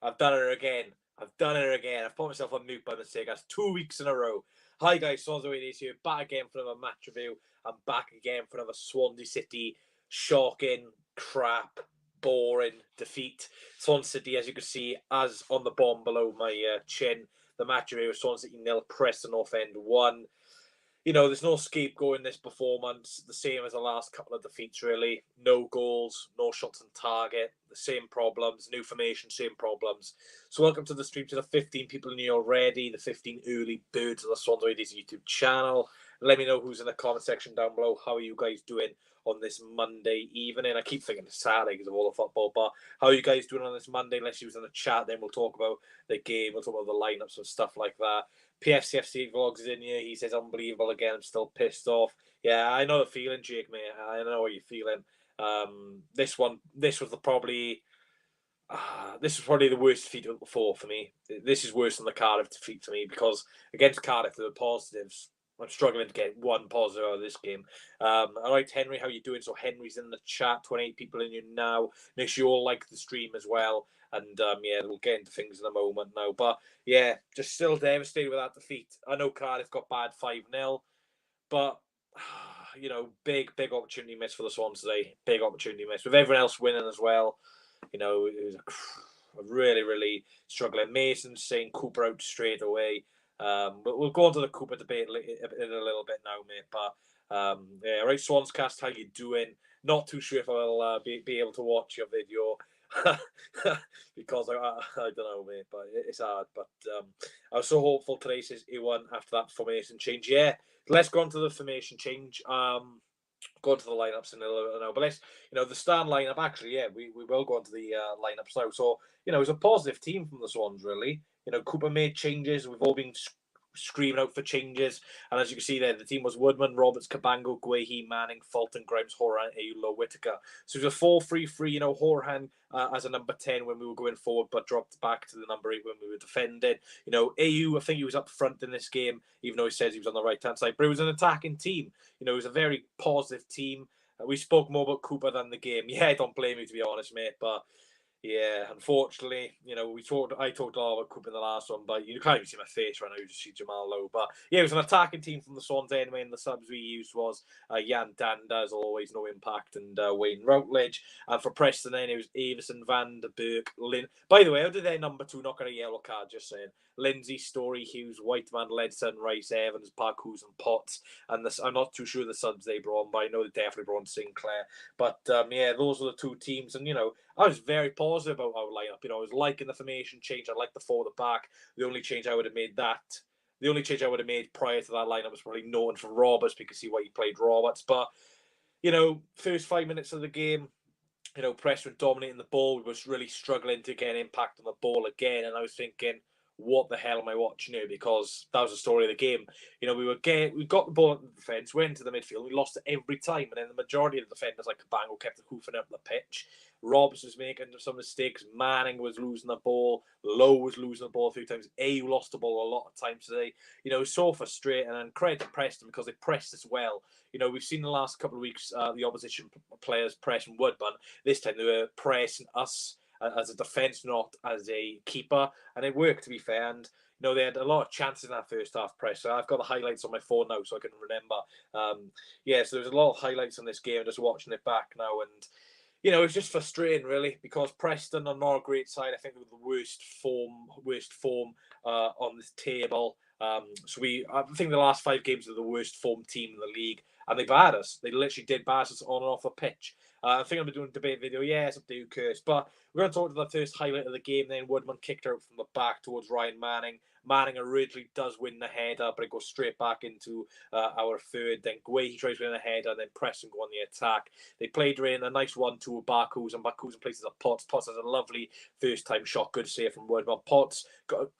I've done it again. I've put myself on mute by mistake. That's 2 weeks in a row. Hi guys, Swansea City here. Back again for another match review. I'm back again for another Swansea City shocking, crap, boring defeat. Swansea City, as you can see, as on the bomb below my chin, the match review was Swansea City 0, Preston North End 1. There's no scapegoating this performance. The same as the last couple of defeats, really. No goals, no shots on target, the same problems, new formation, same problems. So welcome to the stream to the 15 people in here already, the 15 early birds of the Swansea Ladies YouTube channel. Let me know who's in the comment section down below. How are you guys doing on this Monday evening? I keep thinking it's Saturday because of all the football, but how are you guys doing on this Monday? Let's use in the chat, then we'll talk about the game, we'll talk about the lineups and stuff like that. PFCFC Vlogs is in here. He says, unbelievable again. I'm still pissed off. Yeah, I know the feeling, Jake, mate. I know what you're feeling. This was probably the worst defeat of the four for me. This is worse than the Cardiff defeat for me because against Cardiff, there were positives. I'm struggling to get one positive out of this game. All right, Henry, how you doing? So Henry's in the chat. 28 people in here now. Make sure you all like the stream as well. And yeah, we'll get into things in a moment now. But yeah, just still devastated with that defeat. I know Cardiff got bad 5-0, but big opportunity miss for the Swans today. Big opportunity miss with everyone else winning as well. It was a really struggling. Mason saying Cooper out straight away. But we'll go on to the Cooper debate in a little bit now, mate. But yeah, right, Swanscast, how you doing? Not too sure if I'll be able to watch your video because I don't know, mate. But it's hard. But I was so hopeful today, says A1, after that formation change. Yeah, let's go on to the formation change. Go to the lineups in a little bit now, but let's, the stand lineup. Actually, yeah, we will go on to the lineups now. So, it's a positive team from the Swans, really. Cooper made changes. We've all been screaming out for changes, and as you can see there, the team was Woodman, Roberts, Cabango, Guehi, Manning, Fulton, Grimes, Horan, Ayulo, Whitaker. So it was a 4-3-3. Horan as a number 10 when we were going forward, but dropped back to the number 8 when we were defending. AU, I think he was up front in this game, even though he says he was on the right-hand side, but it was an attacking team. It was a very positive team. We spoke more about Cooper than the game. Yeah, don't blame me, to be honest, mate, but yeah, unfortunately, I talked a lot about Cooper in the last one, but you can't even see my face right now. You just see Jamal Lowe. But yeah, it was an attacking team from the Swans anyway, and the subs we used was Jan Danda, as always, no impact, and Wayne Routledge. And for Preston then, it was Avison, Van der Berg, Lynn. By the way, how did their number 2 not get a yellow card? Just saying. Lindsay, Story, Hughes, Whiteman, Ledson, Rice, Evans, Parkhus, and Potts. And I'm not too sure the subs they brought on, but I know they definitely brought on Sinclair. But yeah, those were the two teams, and I was very positive about our lineup. I was liking the formation change. I liked the 4 at the back. The only change I would have made prior to that lineup was probably Norton for Roberts because see why he played Roberts. But first 5 minutes of the game, Preston dominating the ball. We was really struggling to get an impact on the ball again, and I was thinking, what the hell am I watching here? Because that was the story of the game. We got the ball at the defence, went into the midfield, we lost it every time, and then the majority of the defenders, like Cabango, kept hoofing up the pitch. Roberts was making some mistakes. Manning was losing the ball. Lowe was losing the ball a few times. AU lost the ball a lot of times today. So frustrating. And credit to Preston because they pressed us well. We've seen the last couple of weeks the opposition players pressing Woodman. This time they were pressing us as a defence, not as a keeper. And it worked, to be fair. And they had a lot of chances in that first half press. So I've got the highlights on my phone now so I can remember. Yeah, so there's a lot of highlights on this game. Just watching it back now, and it's just frustrating, really, because Preston are not a great side. I think they were the worst form on this table. I think the last 5 games are the worst form team in the league, and they battered us. They literally did batter us on and off the pitch. I think I'm doing a debate video. Yeah, it's up to you, Curse. But we're going to talk to the first highlight of the game. Then Woodman kicked out from the back towards Ryan Manning. Manning originally does win the header, but it goes straight back into our third. Then Guehi tries to win the header, and then Preston go on the attack. They played in a nice 1-2 with Barkus, and Barkus places a Potts. Potts has a lovely first-time shot. Good save from Woodman. Potts, got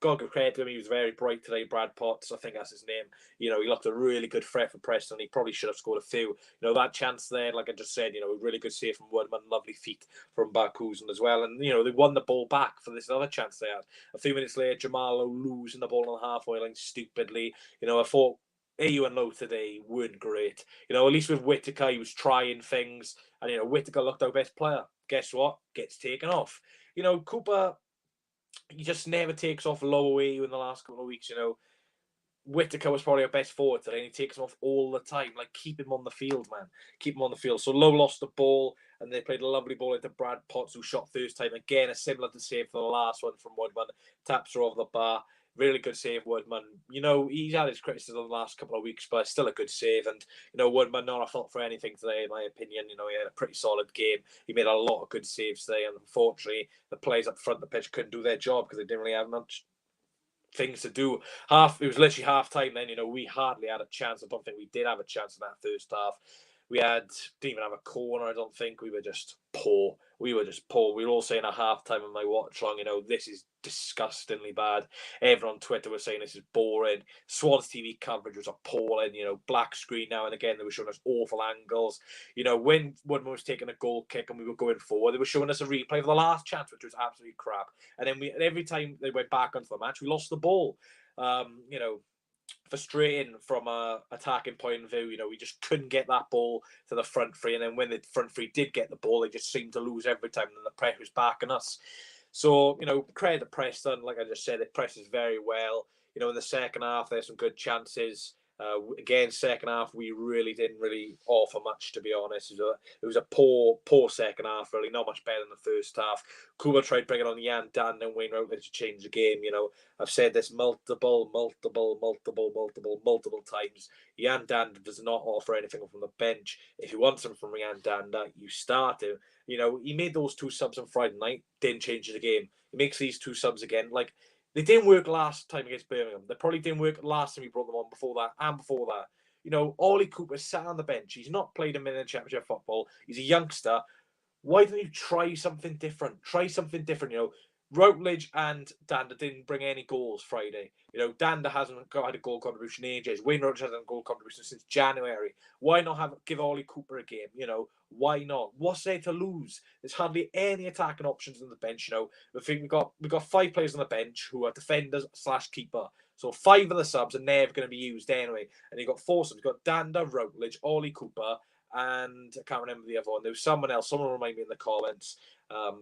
good credit to him. He was very bright today, Brad Potts. I think that's his name. He looked a really good threat for Preston. He probably should have scored a few. That chance there, like I just said, a really good save from Woodman. Lovely feet from Barkus as well. And, they won the ball back for this other chance they had. A few minutes later, Jamal losing the ball on the halfway line stupidly. I thought AU and Lowe today weren't great. At least with Whitaker, he was trying things. And, Whitaker looked our best player. Guess what? Gets taken off. Cooper, he just never takes off low away in the last couple of weeks, you know. Whitaker was probably our best forward today, and he takes him off all the time. Like, keep him on the field, man. Keep him on the field. So Lowe lost the ball, and they played a lovely ball into Brad Potts, who shot first time. Again, a similar to save for the last one from Woodman. Taps her over the bar. Really good save, Woodman. You know, he's had his criticism the last couple of weeks, but still a good save. And, you know, Woodman not a fault for anything today, in my opinion. You know, he had a pretty solid game. He made a lot of good saves today, and unfortunately, the players up front of the pitch couldn't do their job because they didn't really have much things to do. It was literally half time then, you know, we hardly had a chance. I don't think we did have a chance in that first half. Didn't even have a corner, I don't think. We were just poor. We were all saying at half time in my watch long, you know, this is disgustingly bad. Everyone on Twitter was saying this is boring. Swansea TV coverage was appalling, you know, black screen now and again. They were showing us awful angles. You know, when Woodman was taking a goal kick and we were going forward, they were showing us a replay of the last chance, which was absolutely crap. And then every time they went back onto the match, we lost the ball. You know, frustrating from a attacking point of view. You know, we just couldn't get that ball to the front three, and then when the front three did get the ball, they just seemed to lose every time, and the press was back on us. So, you know, credit to Preston. Like I just said, it presses very well. You know, in the second half, there's some good chances. Again, second half, we really didn't offer much, to be honest. It was a poor second half, really. Not much better than the first half. Kuba tried bringing on Jan Dan and Wayne Routledge to change the game. You know, I've said this multiple times. Jan Dan does not offer anything from the bench. If you want something from Jan Dan, you start him. You know, he made those two subs on Friday night, didn't change the game. He makes these two subs again. Like, they didn't work last time against Birmingham. They probably didn't work last time he brought them on before that and before that. You know, Ollie Cooper sat on the bench. He's not played a minute in Championship football. He's a youngster. Why don't you try something different? Try something different, you know. Routledge and Danda didn't bring any goals Friday. You know, Danda hasn't had a goal contribution in ages. Wayne Routledge hasn't had a goal contribution since January. Why not give Ollie Cooper a game? You know, why not? What's there to lose? There's hardly any attacking options on the bench. You know, I think we got 5 players on the bench who are defenders / keeper. So 5 of the subs are never going to be used anyway. And you've got 4 subs. You've got Danda, Routledge, Ollie Cooper, and I can't remember the other one. There was someone else. Someone remind me in the comments.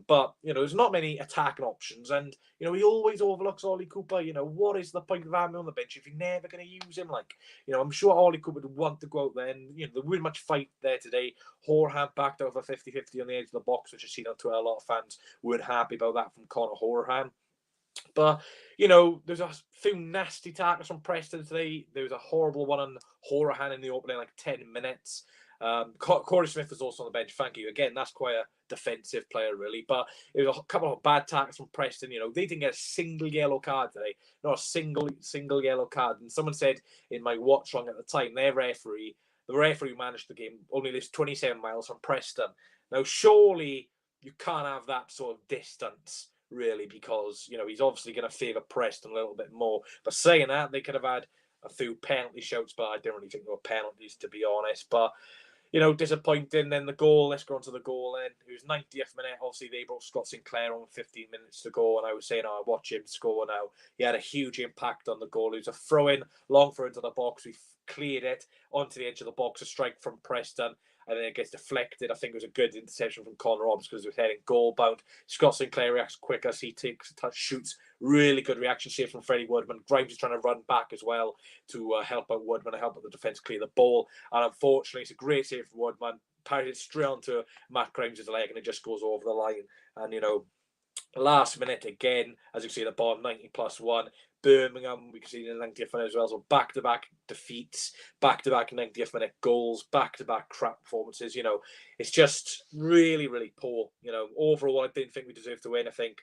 But, you know, there's not many attacking options. And, you know, he always overlooks Ollie Cooper. You know, what is the point of having him on the bench if you're never going to use him? Like, you know, I'm sure Ollie Cooper would want to go out there. And, you know, there wasn't much fight there today. Horan backed over 50-50 on the edge of the box, which I seen on Twitter. A lot of fans weren't happy about that from Conor Horan. But, you know, there's a few nasty tackles from Preston today. There was a horrible one on Horan in the opening, like 10 minutes. Corey Smith was also on the bench. Thank you. Again, that's quite a defensive player, really. But it was a couple of bad tackles from Preston. You know, they didn't get a single yellow card today. Not a single yellow card. And someone said in my watch long at the time, the referee who managed the game, only lives 27 miles from Preston. Now, surely you can't have that sort of distance, really, because, you know, he's obviously going to favour Preston a little bit more. But saying that, they could have had a few penalty shouts, but I didn't really think there were penalties, to be honest. But, you know, disappointing. Then the goal, let's go on to the goal then. It was 90th minute. Obviously, they brought Scott Sinclair on 15 minutes to go, and I was saying, oh, watch him score now. He had a huge impact on the goal. It was a throw-in, long throw into the box. We cleared it onto the edge of the box, a strike from Preston, and then it gets deflected. I think it was a good interception from Conor Roberts because it was heading goal bound. Scott Sinclair reacts quick as he takes a touch, shoots. Really good reaction save from Freddie Woodman. Grimes is trying to run back as well to help out Woodman and help out the defence clear the ball. And unfortunately, it's a great save from Woodman. Parries it straight onto Matt Grimes' leg and it just goes over the line. And, you know, last minute again, as you can see at the bottom, 90+1. Birmingham, we can see in the 90th minute as well. So back-to-back defeats, back-to-back 90th minute goals, back-to-back crap performances. You know, it's just really, really poor. You know, overall, I didn't think we deserved to win. I think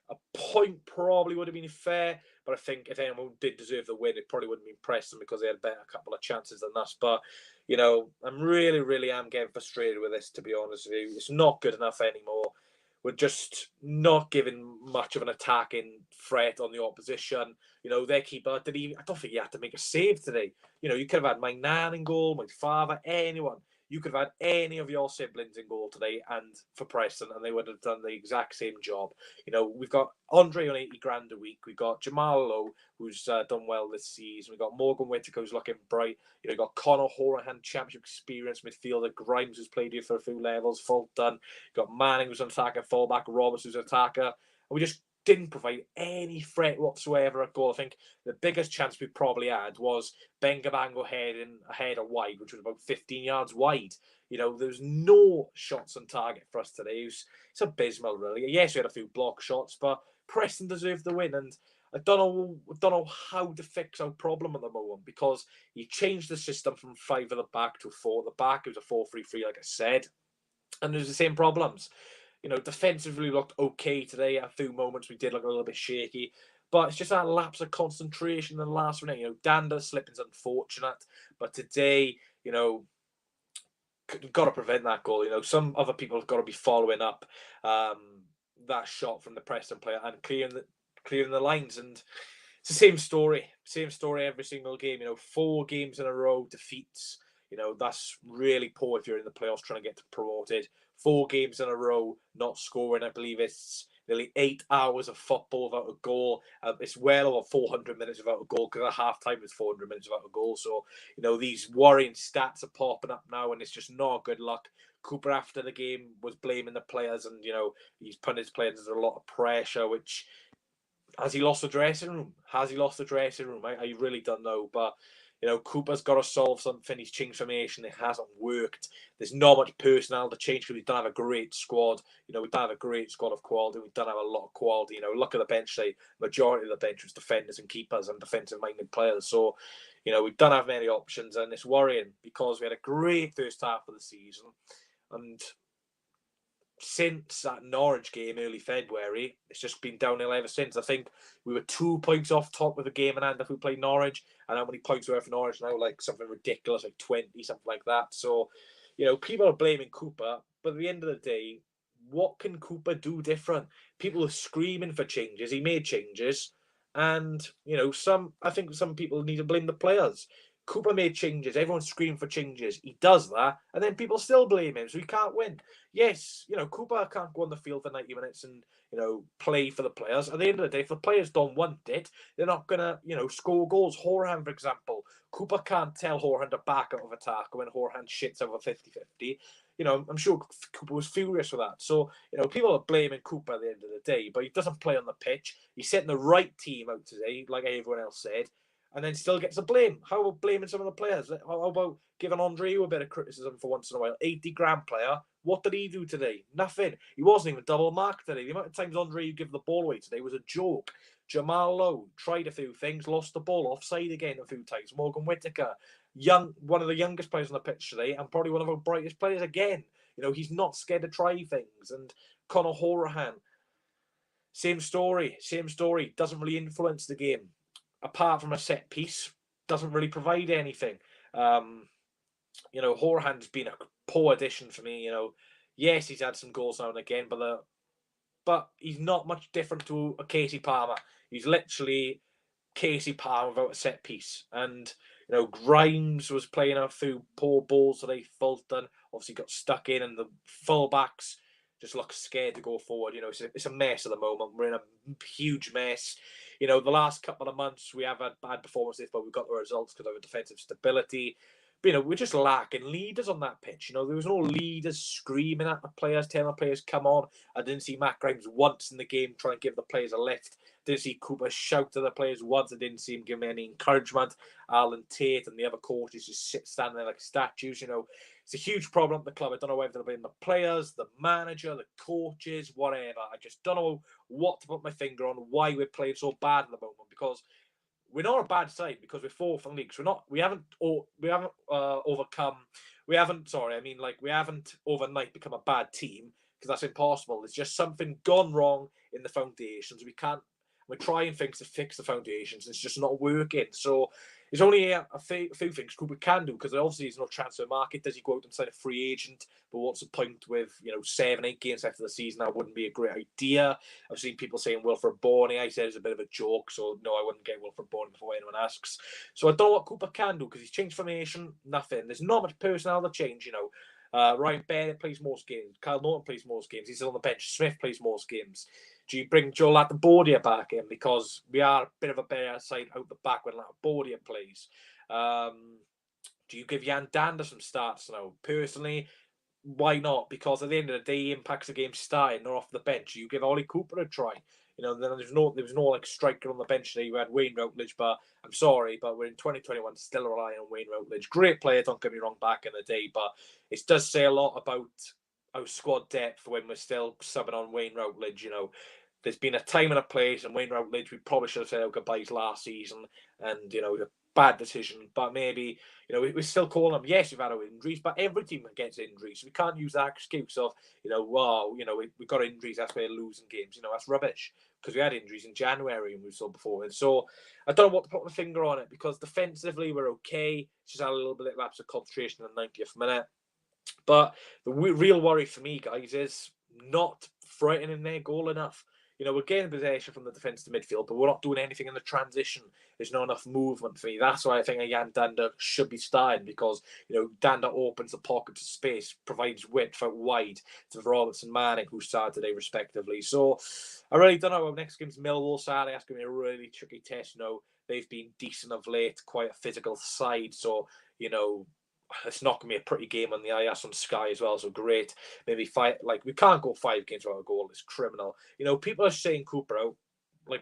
a point probably would have been fair, but I think if anyone did deserve the win, it probably wouldn't have been Preston because they had a couple of chances than us. But, you know, I'm really am getting frustrated with this, to be honest with you. It's not good enough anymore. We're just not giving much of an attacking threat on the opposition. You know, their keeper I don't think he had to make a save today. You know, you could have had my nan in goal, my father, anyone. You could have had any of your siblings in goal today and for Preston, and they would have done the exact same job. You know, we've got Andre on 80 grand a week. We've got Jamal Lowe, who's done well this season. We've got Morgan Whitaker, who's looking bright. You know, we've got Conor Horan, championship experience midfielder. Grimes, who's played here for a few levels. Fulton. We've got Manning, who's an attacker. Fullback. Roberts, who's an attacker. And we just didn't provide any threat whatsoever at goal. I think the biggest chance we probably had was Ben Cabango heading ahead of wide, which was about 15 yards wide. There's no shots on target for us today. It's abysmal, really. Yes, we had a few block shots, but Preston deserved the win, and I don't know how to fix our problem at the moment, because he changed the system from 5 at the back to 4 at the back. It was a 4-3-3, like I said, and there's the same problems. Defensively looked okay today. At a few moments we did look a little bit shaky, but it's just that lapse of concentration in the last minute. Dander's slipping's unfortunate, but today, got to prevent that goal. Some other people have got to be following up that shot from the Preston player and clearing the lines. And it's the same story every single game. 4 games in a row defeats. That's really poor if you're in the playoffs trying to get promoted. 4 games in a row not scoring. I believe it's nearly 8 hours of football without a goal. It's well over 400 minutes without a goal, because at half time it's 400 minutes without a goal. So, these worrying stats are popping up now, and it's just not good luck. Cooper, after the game, was blaming the players, and, he's putting his players under a lot of pressure, which... Has he lost the dressing room? I really don't know. But, Cooper's got to solve something. He's changed formation. It hasn't worked. There's not much personnel to change, because we don't have a great squad. We don't have a great squad of quality. We don't have a lot of quality. Look at the bench today. Majority of the bench was defenders and keepers and defensive-minded players. So, we don't have many options, and it's worrying, because we had a great first half of the season. And since that Norwich game early February, it's just been downhill ever since. I think we were 2 points off top with a game in hand if we played Norwich, and how many points we have for Norwich now? Like something ridiculous, like 20, something like that. So, people are blaming Cooper, but at the end of the day, what can Cooper do different? People are screaming for changes. He made changes, and I think some people need to blame the players. Cooper made changes. Everyone's screaming for changes. He does that, and then people still blame him, so he can't win. Yes, Cooper can't go on the field for 90 minutes and, play for the players. At the end of the day, if the players don't want it, they're not going to, score goals. Horan, for example, Cooper can't tell Horan to back out of attack when Horan shits over 50-50. I'm sure Cooper was furious with that. So, people are blaming Cooper at the end of the day, but he doesn't play on the pitch. He's setting the right team out today, like everyone else said, and then still gets the blame. How about blaming some of the players? How about giving Andreu a bit of criticism for once in a while? 80-grand player. What did he do today? Nothing. He wasn't even double marked today. The amount of times Andreu give the ball away today was a joke. Jamal Lowe tried a few things, lost the ball, offside again a few times. Morgan Whitaker, one of the youngest players on the pitch today, and probably one of our brightest players again. He's not scared to try things. And Conor Roberts, same story. Doesn't really influence the game. Apart from a set piece, doesn't really provide anything. Horan's been a poor addition for me. Yes, he's had some goals now and again, but he's not much different to a Casey Palmer. He's literally Casey Palmer without a set piece. And Grimes was playing a few poor balls today. Fulton obviously got stuck in, and the fullbacks just look scared to go forward. It's a mess at the moment. We're in a huge mess. The last couple of months we have had bad performances, but we've got the results because of our defensive stability. But, we're just lacking leaders on that pitch. There was no leaders screaming at the players, telling the players, come on. I didn't see Matt Grimes once in the game trying to give the players a lift. Didn't see Cooper shout to the players once. I didn't see him give me any encouragement. Alan Tate and the other coaches just standing there like statues. It's a huge problem at the club. I don't know whether they'll blame the players, the manager, the coaches, whatever. I just don't know what to put my finger on why we're playing so bad at the moment, because we're not a bad side, because we're fourth in leagues. We haven't overnight become a bad team, because that's impossible. There's just something gone wrong in the foundations. We're trying things to fix the foundations. It's just not working. So there's only a few things Cooper can do, because obviously there's no transfer market. Does he go out and sign a free agent? But what's the point with 7-8 games after the season? That wouldn't be a great idea. I've seen people saying Wilfred Bonney. I said it's a bit of a joke, so no, I wouldn't get Wilfred Bonney before anyone asks. So I don't know what Cooper can do, because he's changed formation. Nothing. There's not much personnel to change. Ryan Bennett plays most games. Kyle Norton plays most games. He's on the bench. Smith plays most games. Do you bring Joe Latibordia back in, because we are a bit of a better side out the back when Latibordia plays? Do you give Jan Dander some starts now? Personally, why not? Because at the end of the day, he impacts the game starting or off the bench. You give Ollie Cooper a try. Then there was no like striker on the bench today. We had Wayne Routledge, but I'm sorry, but we're in 2021 still relying on Wayne Routledge. Great player, don't get me wrong, back in the day, but it does say a lot about our squad depth when we're still subbing on Wayne Routledge. There's been a time and a place, and Wayne Routledge, we probably should have said our goodbyes last season, and a bad decision. But maybe we're still calling them. Yes, we've had our injuries, but every team gets injuries. We can't use that excuse of we got injuries, that's why we're losing games. That's rubbish because we had injuries in January and we saw before. And so I don't know what to put my finger on it because defensively we're okay. Just had a little bit of lapse of concentration in the 90th minute. But the real worry for me, guys, is not frightening their goal enough. We're getting possession from the defence to midfield, but we're not doing anything in the transition. There's not enough movement for me. That's why I think a Jan Danda should be starting because, Danda opens the pocket of space, provides width out wide to Roberts and Manning, who started today respectively. So I really don't know. Our next game's Millwall Saturday. That's going to be a really tricky test. They've been decent of late, quite a physical side. So, it's not going to be a pretty game on the eye. That's on Sky as well, so great. Maybe we can't go 5 games without a goal. It's criminal. People are saying Cooper out.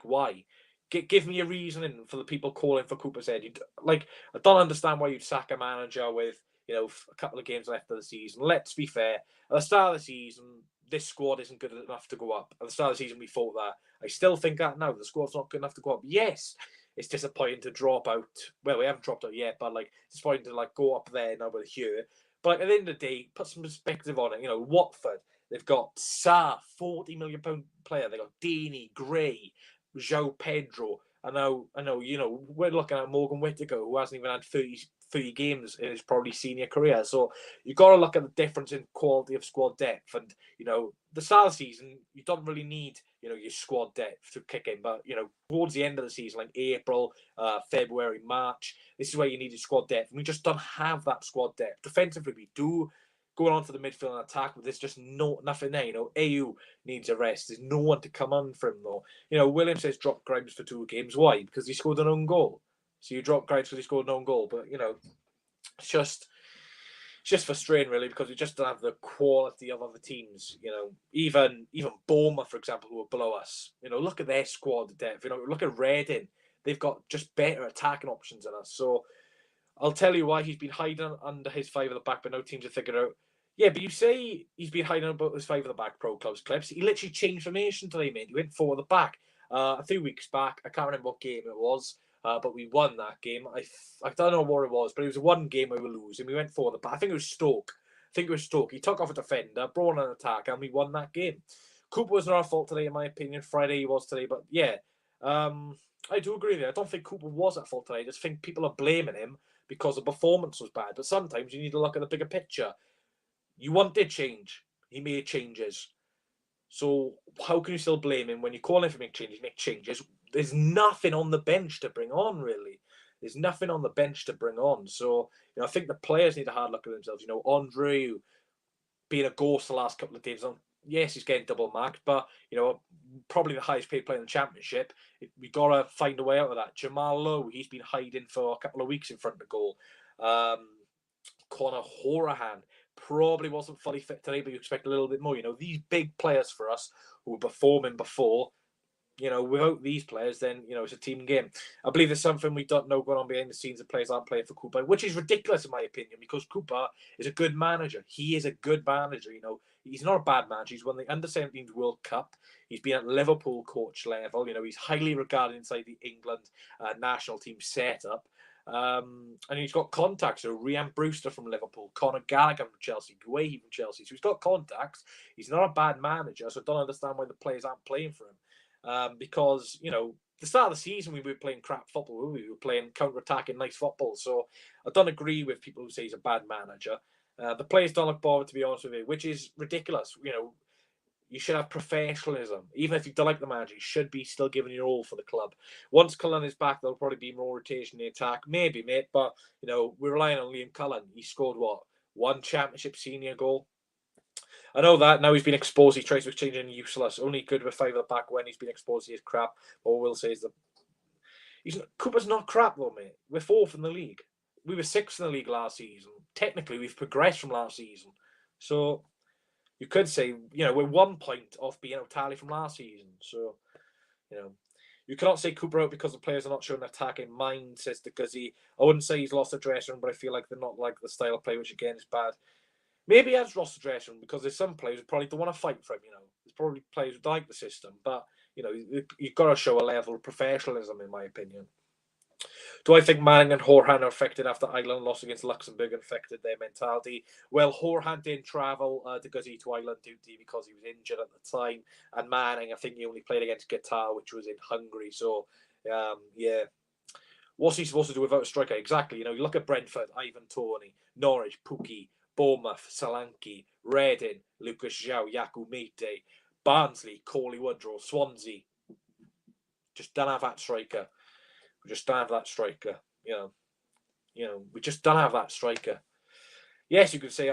Why? Give me a reasoning for the people calling for Cooper's head. I don't understand why you'd sack a manager with, a couple of games left of the season. Let's be fair. At the start of the season, this squad isn't good enough to go up. At the start of the season, we thought that. I still think that now. The squad's not good enough to go up. Yes, it's disappointing to drop out. Well, we haven't dropped out yet, but it's disappointing to go up there now with here. But at the end of the day, put some perspective on it. Watford, they've got Sarr, £40 million player. They've got Deeney, Gray, João Pedro. I know. We're looking at Morgan Whitaker, who hasn't even had 30 games in his probably senior career. So you've got to look at the difference in quality of squad depth. And, the start of the season, you don't really need, your squad depth to kick in. But, towards the end of the season, like April, February, March, this is where you need your squad depth. And we just don't have that squad depth. Defensively, we do. Going on to the midfield and attack, but there's just nothing there. AU needs a rest. There's no one to come on for him, though. William says drop Grimes for 2 games. Why? Because he scored an own goal. So you drop Grimes because he scored an own goal. But, it's just frustrating, really, because we just don't have the quality of other teams. Even Bournemouth, for example, who are below us. Look at their squad depth. Look at Reading. They've got just better attacking options than us. So I'll tell you why he's been hiding under his 5 at the back, but no teams have figured out. Yeah, but you say he's been hiding about his 5 at the back pro clubs clips. He literally changed formation today, mate. He went 4 at the back. A few weeks back, I can't remember what game it was, but we won that game. I don't know what it was, but it was one game we were losing. We went 4 at the back. I think it was Stoke. He took off a defender, brought on an attack, and we won that game. Cooper was not our fault today, in my opinion. Friday he was today, but yeah. I do agree with you. I don't think Cooper was at fault today. I just think people are blaming him because the performance was bad. But sometimes you need to look at the bigger picture. You wanted change. He made changes. So how can you still blame him when you call him for make changes? There's nothing on the bench to bring on, really. There's nothing on the bench to bring on. So, I think the players need a hard look at themselves. Andre being a ghost the last couple of days. Yes, he's getting double marked, but, probably the highest paid player in the championship. We've got to find a way out of that. Jamal Lowe, he's been hiding for a couple of weeks in front of the goal. Conor Horahan probably wasn't fully fit today, but you expect a little bit more. These big players for us who were performing before, without these players, then, it's a team game. I believe there's something we don't know going on behind the scenes. The players aren't playing for Cooper, which is ridiculous in my opinion, because Cooper is a good manager. He is a good manager, He's not a bad manager. He's won the Under-17s World Cup. He's been at Liverpool coach level. He's highly regarded inside the England national team setup. And he's got contacts. So Ryan Brewster from Liverpool, Conor Gallagher from Chelsea, Guehi from Chelsea. So he's got contacts. He's not a bad manager. So I don't understand why the players aren't playing for him. Because, the start of the season we were playing crap football. We were playing counter-attacking nice football. So I don't agree with people who say he's a bad manager. The players don't look bothered, to be honest with you, which is ridiculous. You should have professionalism. Even if you don't like the manager, you should be still giving your all for the club. Once Cullen is back, there'll probably be more rotation in the attack. Maybe, mate, but, we're relying on Liam Cullen. He scored, 1 championship senior goal? I know that. Now he's been exposed. He tries to exchange in useless. Only good with 5 at the back when he's been exposed. He is crap. All we'll say is that Cooper's not crap, though, mate. We're 4th in the league. We were 6th in the league last season. Technically, we've progressed from last season. So you could say, we're 1 point off being out tally from last season. So You know, you cannot say Cooper out because the players are not showing attacking mind, says the Guzzy. I wouldn't say he's lost the dressing room, but I feel like they're not like the style of play, which again is bad. Maybe he has lost the dressing room because there's some players who probably don't want to fight for him. There's probably players who like the system, but you've got to show a level of professionalism, in my opinion. Do I think Manning and Horhan are affected after Ireland loss against Luxembourg and affected their mentality? Well, Horhan didn't travel to Guzzi to Ireland duty because he was injured at the time. And Manning, I think he only played against Qatar, which was in Hungary. So, yeah. What's he supposed to do without a striker? Exactly. You look at Brentford, Ivan Toney, Norwich, Pukki, Bournemouth, Solanke, Reading, Lucas João, Yaku Mite, Barnsley, Corley Woodrow, Swansea. Just don't have that striker. We just don't have that striker. We just don't have that striker. Yes, you could say,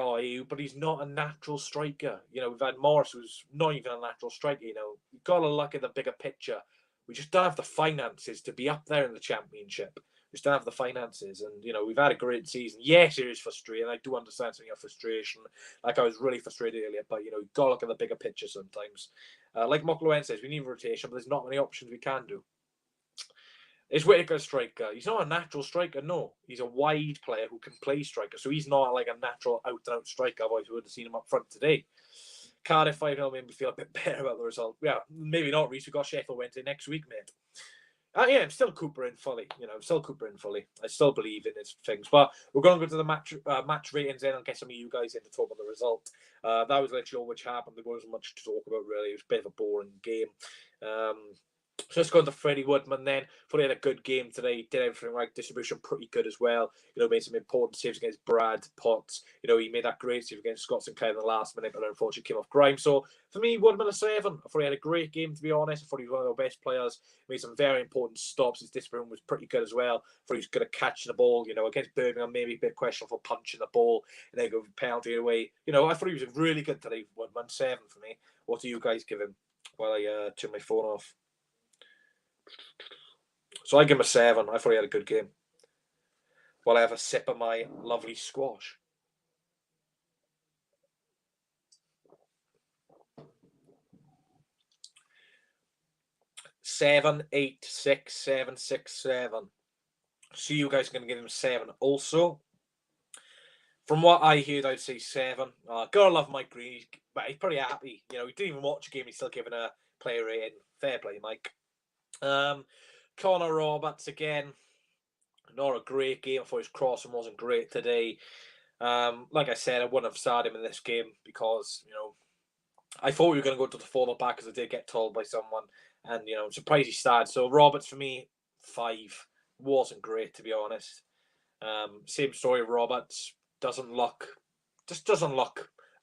but he's not a natural striker. We've had Morris, who's not even a natural striker. You've got to look at the bigger picture. We just don't have the finances to be up there in the Championship. We just don't have the finances. And, we've had a great season. Yes, it is frustrating. I do understand some of your frustration. Like, I was really frustrated earlier. But, you've got to look at the bigger picture sometimes. Like Mocklowen says, we need rotation, but there's not many options we can do. Is Whitaker a striker? He's not a natural striker, no. He's a wide player who can play striker. So he's not like a natural out-and-out striker. Otherwise, we would have seen him up front today. Cardiff 5-0 made me feel a bit better about the result. Yeah, maybe not, Reece. We've got Sheffield Wednesday next week, mate. I'm still Cooper in fully. I still believe in his things. But we're going to go to the match ratings then and get some of you guys in to talk about the result. That was literally all which happened. There wasn't much to talk about, really. It was a bit of a boring game. So let's go on to Freddie Woodman then. Thought he had a good game today. Did everything right. Distribution pretty good as well. Made some important saves against Brad Potts. He made that great save against Scott Sinclair in the last minute, but unfortunately came off Grime. So for me, Woodman a 7. I thought he had a great game, to be honest. I thought he was one of our best players. Made some very important stops. His discipline was pretty good as well. I thought he was good at catching the ball. Against Birmingham, maybe a bit questionable for punching the ball and then go for penalty away. I thought he was really good today. Woodman 7 for me. What do you guys give him? While I turn my phone off. So I give him a 7. I thought he had a good game. While I have a sip of my lovely squash. Seven, 8, 6, 7, 6, 7. So you guys are going to give him 7 also. From what I heard, I'd say 7. Gotta love Mike Green, but he's pretty happy. He didn't even watch a game. He's still giving a player rating. Fair play, Mike. Conor Roberts again. Not a great game. I thought his crossing wasn't great today. Like I said, I wouldn't have started him in this game because, I thought we were going to go to the forward back because I did get told by someone. And, I'm surprised he started. So Roberts, for me, 5. Wasn't great, to be honest. Same story, Roberts. Doesn't look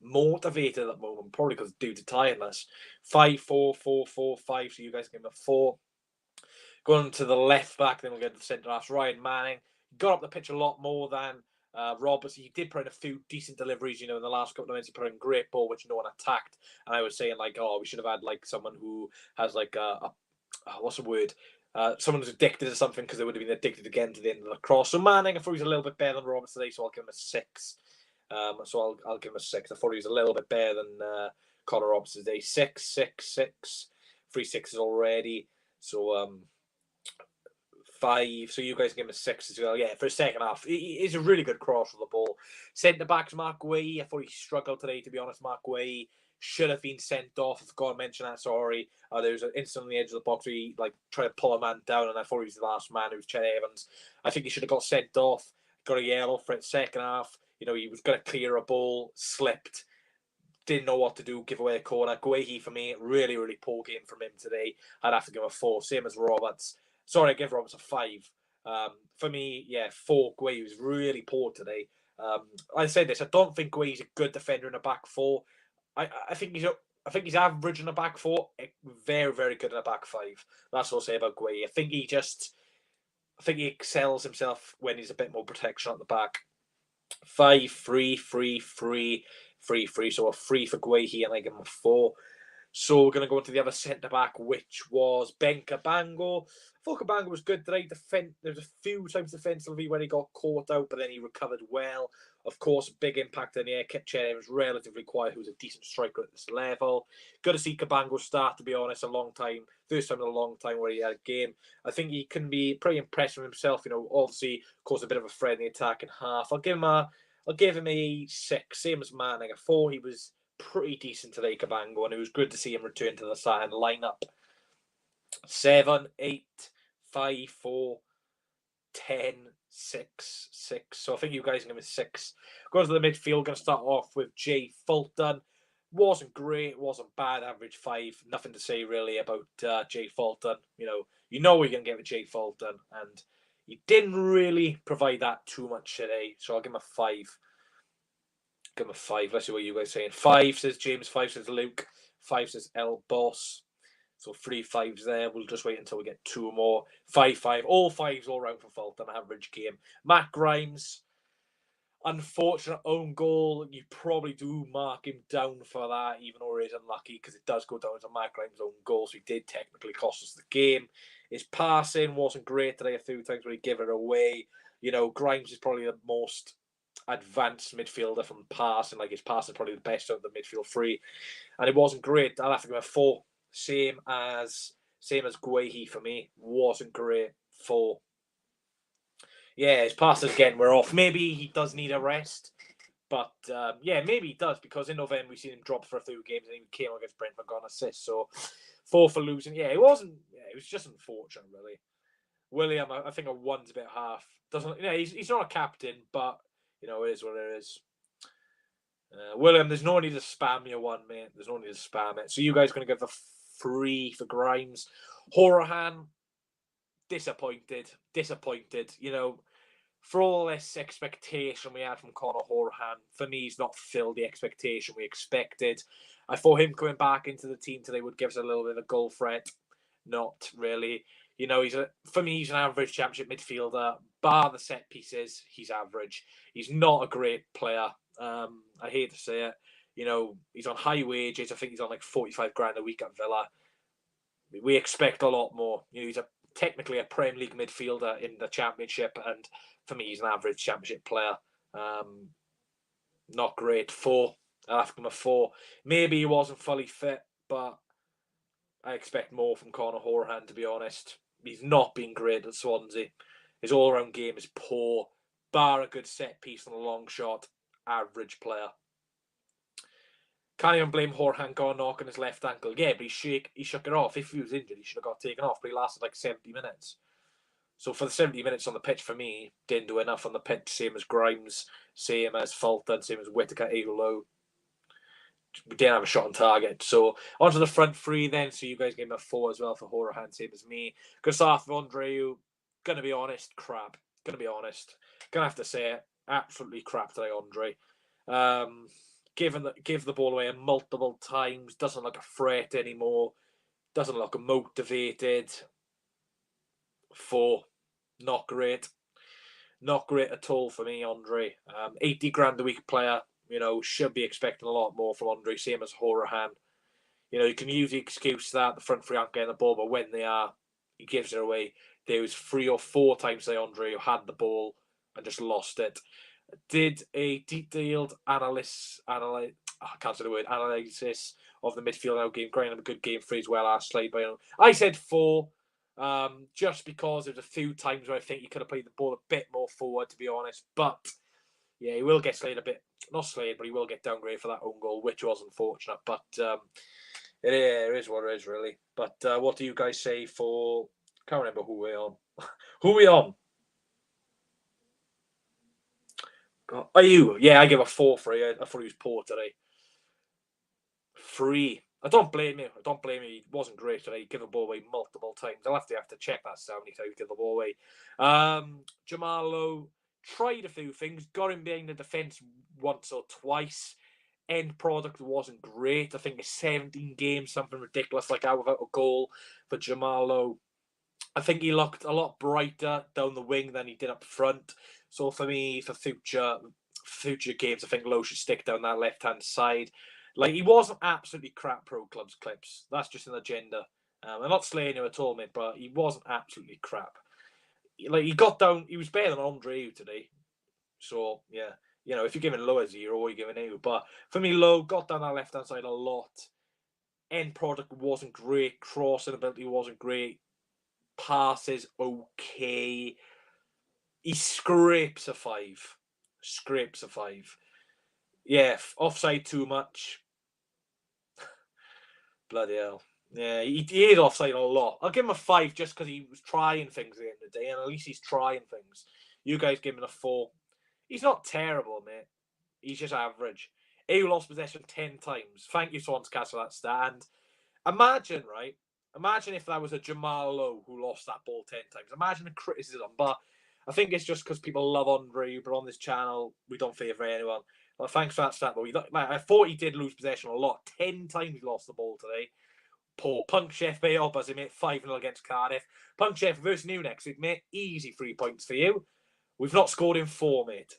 motivated at the moment. Probably because due to tiredness. 5, 4, 4, 4, 5. So you guys give him a 4. Going to the left back, then we'll get to the centre half. Ryan Manning got up the pitch a lot more than Roberts. He did put in a few decent deliveries, in the last couple of minutes. He put in a great ball, which no one attacked. And I was saying, we should have had, someone who has, what's the word? Someone who's addicted to something because they would have been addicted again to the end of the cross. So Manning, I thought he was a little bit better than Roberts today, so I'll give him a 6. So I'll give him a 6. I thought he was a little bit better than Conor Roberts today. 6, 6, 6. 3 6s already. So, 5, so you guys give him a 6 as well. Yeah, for the second half, he's a really good cross for the ball. Centre backs, Mark Way. I thought he struggled today, to be honest. Mark Way should have been sent off. I forgot to mention that. Sorry. There was an instant on the edge of the box where he tried to pull a man down, and I thought he was the last man. It was Chet Evans. I think he should have got sent off. Got a yellow for it. Second half, he was going to clear a ball, slipped. Didn't know what to do, give away a corner. Guehi, for me, really, really poor game from him today. I'd have to give him a 4, same as Roberts. Sorry, I give Roberts a 5. For me, 4. Guehi was really poor today. I said this. I don't think Guehi's a good defender in a back 4. I think he's average in a back 4. Very, very good in a back 5. That's what I'll say about Guehi. I think he excels himself when he's a bit more protection at the back. 5, 3, 3, 3, 3, 3. So a 3 for Guehi, and I give him a 4. So we're going to go into the other centre-back, which was Ben Cabango. I thought Cabango was good today. There was a few times defensively when he got caught out, but then he recovered well. Of course, big impact in the air. Kitchen was relatively quiet, who's a decent striker at this level. Good to see Cabango start, to be honest, a long time. First time in a long time where he had a game. I think he can be pretty impressed with himself. Obviously, caused a bit of a threat in the attacking half. I'll give him a 6, same as Manning. I thought he was pretty decent today, Cabango, and it was good to see him return to the starting lineup. 7, 8, 5, 4, 10, 6, 6. So I think you guys can give me 6. Going to the midfield, going to start off with Jay Fulton. Wasn't great, wasn't bad, average 5. Nothing to say really about Jay Fulton. You know we're going to get with Jay Fulton, and he didn't really provide that too much today. So I'll give him a 5. Give him a 5. Let's see what you guys are saying. 5 says James, 5 says Luke, 5 says El Boss. So 3 5s there. We'll just wait until we get 2 more. 5 5. All 5s all round for Fulton. Average game. Matt Grimes. Unfortunate own goal. You probably do mark him down for that, even though he is unlucky, because it does go down to Matt Grimes' own goal. So he did technically cost us the game. His passing wasn't great today a few times when he gave it away. Grimes is probably the most advanced midfielder from passing. Like his passing is probably the best out of the midfield three. And it wasn't great. I'll have to give him a 4. Same as Guehi for me. Wasn't great. 4. Yeah, his passes again were off. Maybe he does need a rest. But maybe he does, because in November we've seen him drop for a few games and he came against Brentford, got an assist. So 4 for losing. Yeah, it wasn't. Yeah, it was just unfortunate, really. William, I think a 1's a bit half. He's not a captain, but it is what it is. William, there's no need to spam your 1, mate. There's no need to spam it. So you guys are going to give the 3 for Grimes. Horahan, disappointed. For all this expectation we had from Conor Horahan, for me, he's not filled the expectation we expected. I thought him coming back into the team today would give us a little bit of a goal threat. Not really. For me, he's an average championship midfielder. Bar the set pieces, he's average. He's not a great player. I hate to say it. He's on high wages. I think he's on like 45 grand a week at Villa. We expect a lot more. He's technically a Premier League midfielder in the Championship, and for me, he's an average Championship player. Not great. 4. I'll have to give him a 4. Maybe he wasn't fully fit, but I expect more from Conor Horahan, to be honest. He's not been great at Swansea. His all-round game is poor. Bar a good set piece on a long shot. Average player. Can't even blame Horahan got a knock on his left ankle. Yeah, but he shook it off. If he was injured, he should have got taken off, but he lasted like 70 minutes. So for the 70 minutes on the pitch, for me, didn't do enough on the pitch. Same as Grimes, same as Fulton, same as Whitaker, Low. We didn't have a shot on target. So onto the front 3 then. So you guys gave him a 4 as well for Horahan, same as me. Going to start with Andreu. Going to be honest, crap. Going to be honest. Going to have to say it. Absolutely crap today, Andre. Give the ball away multiple times. Doesn't look a threat anymore. Doesn't look motivated. 4. Not great. Not great at all for me, Andre. 80 grand a week player. Should be expecting a lot more from Andre. Same as Horahan. You can use the excuse that the front 3 aren't getting the ball, but when they are, he gives it away. There was 3 or 4 times that Andre had the ball and just lost it. Did a detailed analysis of the midfield out game. Graham, a good game for as well. I said 4, just because there's a few times where I think he could have played the ball a bit more forward, to be honest. But yeah, he will get slayed a bit. Not slayed, but he will get downgraded for that own goal, which was unfortunate. But it is what it is, really. But what do you guys say for? Can't remember who we're on. Who are we on? Are you? Yeah, I give a 4 for you. I thought he was poor today. 3. I don't blame him. He wasn't great today. He gave the ball away multiple times. I'll have to check that how many times he gave the ball away. Jamal Lowe tried a few things. Got him behind the defence once or twice. End product wasn't great. I think it's 17 games, something ridiculous like that without a goal for Jamal Lowe. I think he looked a lot brighter down the wing than he did up front. So for me, for future games, I think Lowe should stick down that left-hand side. Like, he wasn't absolutely crap pro clubs clips. That's just an agenda. I'm not slaying him at all, mate, but he wasn't absolutely crap. Like, he got down. He was better than Andreu today. So, yeah. You know, if you're giving Low a 0, you're giving A. But for me, Low got down that left-hand side a lot. End product wasn't great. Crossing ability wasn't great. Passes okay. He scrapes a 5. Scrapes a 5. Yeah, offside too much. Bloody hell. Yeah, he is offside a lot. I'll give him a 5 just because he was trying things at the end of the day, and at least he's trying things. You guys give him a 4. He's not terrible, mate. He's just average. AU lost possession 10 times. Thank you, Swansea City, for that stand. Imagine, right? Imagine if that was a Jamal Lowe who lost that ball 10 times. Imagine the criticism. But I think it's just because people love Andre, but on this channel, we don't favour anyone. Well, thanks for that stat, but I thought he did lose possession a lot. 10 times he lost the ball today. Poor Punk Chef mate up as he made 5-0 against Cardiff. Punk Chef versus New next week, mate. Easy 3 points for you. We've not scored in 4, mate.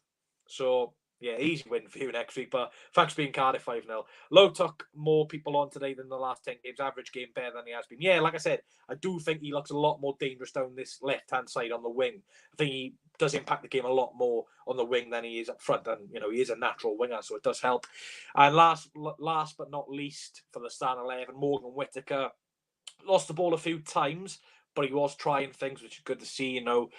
So, yeah, easy win for you next week. But thanks for being Cardiff 5-0. Lowe took more people on today than the last 10 games. Average game better than he has been. Yeah, like I said, I do think he looks a lot more dangerous down this left-hand side on the wing. I think he does impact the game a lot more on the wing than he is up front. And, you know, he is a natural winger, so it does help. And last but not least, for the starting 11, Morgan Whitaker lost the ball a few times, but he was trying things, which is good to see. You know,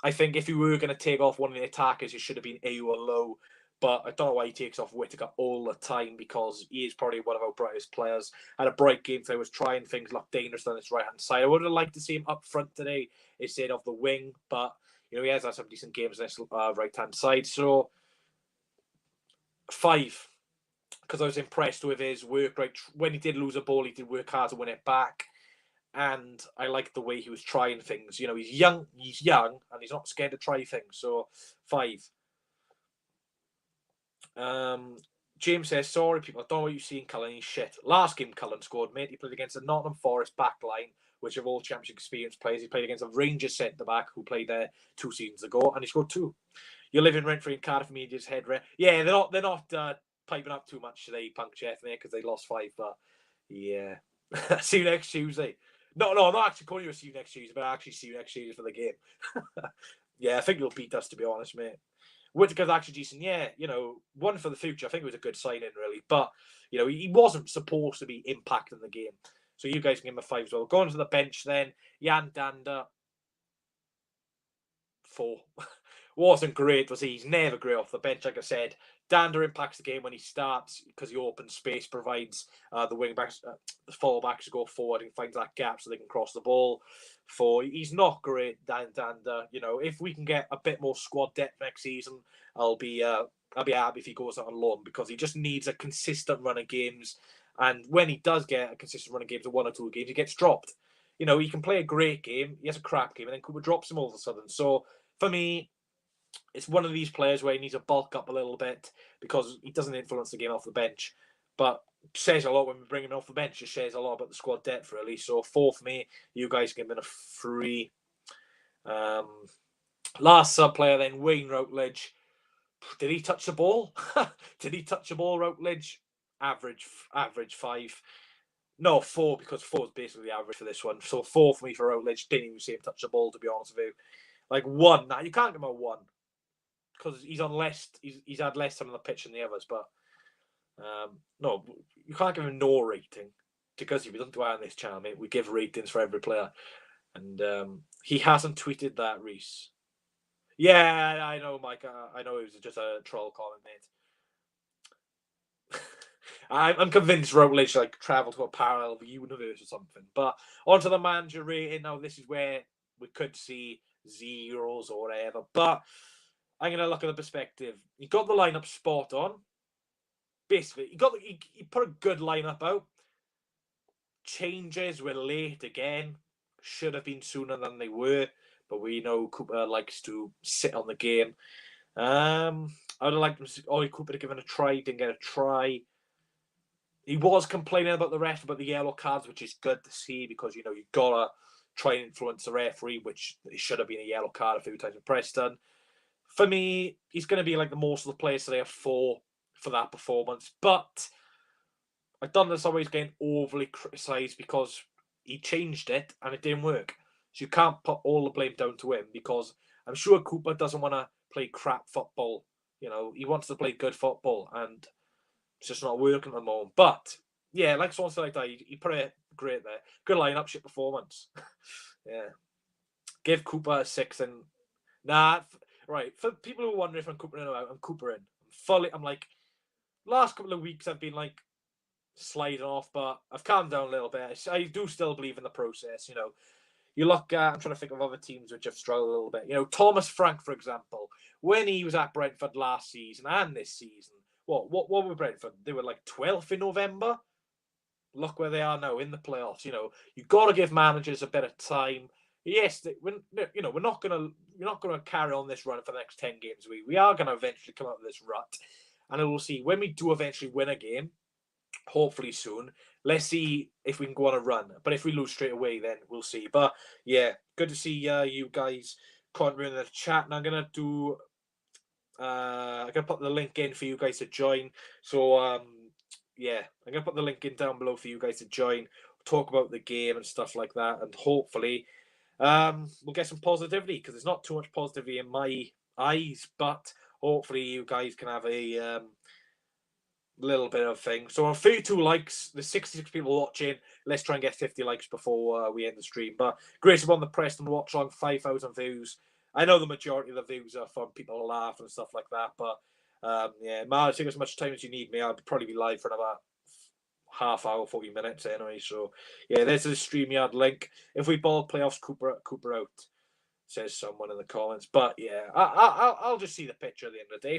I think if you were going to take off one of the attackers, it should have been AU or Low. But I don't know why he takes off Whitaker all the time, because he is probably one of our brightest players. Had a bright game today, was trying things, looked dangerous on his right-hand side. I would have liked to see him up front today instead of the wing, but you know, he has had some decent games on this right-hand side. So 5, because I was impressed with his work rate. When he did lose a ball, he did work hard to win it back. And I liked the way he was trying things. You know, he's young, and he's not scared to try things. So 5. James says, sorry, people, I don't know what you see in Cullen. He's shit. Last game Cullen scored, mate. He played against the Nottingham Forest back line, which of all championship experience players. He played against a Rangers centre-back who played there 2 seasons ago, and he scored 2. You're living rent-free in Cardiff Media's head, right? Yeah, they're not piping up too much today, Punk Chef, mate, because they lost 5, but yeah. See you next Tuesday. No, I'm not actually calling you a see you next Tuesday, but I actually see you next Tuesday for the game. Yeah, I think you'll beat us, to be honest, mate. Whitaker's actually decent. Yeah, you know, one for the future. I think it was a good sign-in, really. But, you know, he wasn't supposed to be impacting the game. So you guys can give him a 5 as well. Going to the bench then, Jan Dander, 4. Wasn't great, was he? He's never great off the bench, like I said. Dander impacts the game when he starts because he opens space, provides the wing backs, the full-backs to go forward and finds that gap so they can cross the ball. 4. He's not great, Dander. You know, if we can get a bit more squad depth next season, I'll be happy if he goes out on loan, because he just needs a consistent run of games. And when he does get a consistent run of games, of 1 or 2 games, he gets dropped. You know, he can play a great game, he has a crap game, and then Cooper drops him all of a sudden. So for me, it's one of these players where he needs to bulk up a little bit because he doesn't influence the game off the bench. But says a lot when we bring him off the bench. It says a lot about the squad depth, really. So 4 for me. You guys give him a 3. Last sub-player then, Wayne Routledge. Did he touch the ball? Did he touch the ball, Routledge? Average 5. No, 4, because 4 is basically the average for this one. So 4 for me for Routledge. Didn't even see him touch the ball, to be honest with you. Like 1. Nah, you can't give him a 1. Because he's had less time on the pitch than the others, but no, you can't give him no rating, because we don't do that on this channel, mate. We give ratings for every player, and he hasn't tweeted that, Reese. Yeah, I know, Mike. I know it was just a troll comment, mate. I'm convinced Routledge like travelled to a parallel universe or something. But onto the manager rating. Now this is where we could see 0s or whatever, but I'm going to look at the perspective. He got the lineup spot on. Basically, he put a good lineup out. Changes were late again. Should have been sooner than they were. But we know Cooper likes to sit on the game. I would have liked Cooper to give it a try. Didn't get a try. He was complaining about the ref, about the yellow cards, which is good to see, because, you know, you've got to try and influence the referee, which it should have been a yellow card a few times with Preston. For me, he's going to be like the most of the players today are 4 for that performance. But I don't know if somebody's getting overly criticised because he changed it and it didn't work. So you can't put all the blame down to him, because I'm sure Cooper doesn't want to play crap football You know, he wants to play good football, and it's just not working at the moment. But yeah, like Swansea like that, he put it great there. Good lineup, shit performance. Yeah, give Cooper a 6 and right. For people who are wondering if I'm Cooper in or out, I'm Cooper in. I'm like last couple of weeks I've been like sliding off, but I've calmed down a little bit. I do still believe in the process. You know, you look at, I'm trying to think of other teams which have struggled a little bit. You know, Thomas Frank, for example, when he was at Brentford last season and this season, what were Brentford? They were like 12th in November. Look where they are now in the playoffs. You know, you've got to give managers a bit of time. Yes, we're not gonna carry on this run for the next 10 games. We are gonna eventually come out of this rut, and we'll see when we do eventually win a game. Hopefully soon. Let's see if we can go on a run. But if we lose straight away, then we'll see. But yeah, good to see you guys contributing in the chat. And I'm gonna put the link in for you guys to join. So yeah, I'm gonna put the link in down below for you guys to join, talk about the game and stuff like that, and hopefully we'll get some positivity, because there's not too much positivity in my eyes, but hopefully you guys can have a little bit of thing. So on 32 likes, there's 66 people watching. Let's try and get 50 likes before we end the stream. But great to on the Preston watch on 5,000 views. I know the majority of the views are from people who laugh and stuff like that, but yeah, man, take as much time as you need me. I'll probably be live for about half hour, 40 minutes anyway. So yeah, there's the StreamYard link. If we ball playoffs, Cooper out, says someone in the comments. But yeah, I'll just see the picture at the end of the day.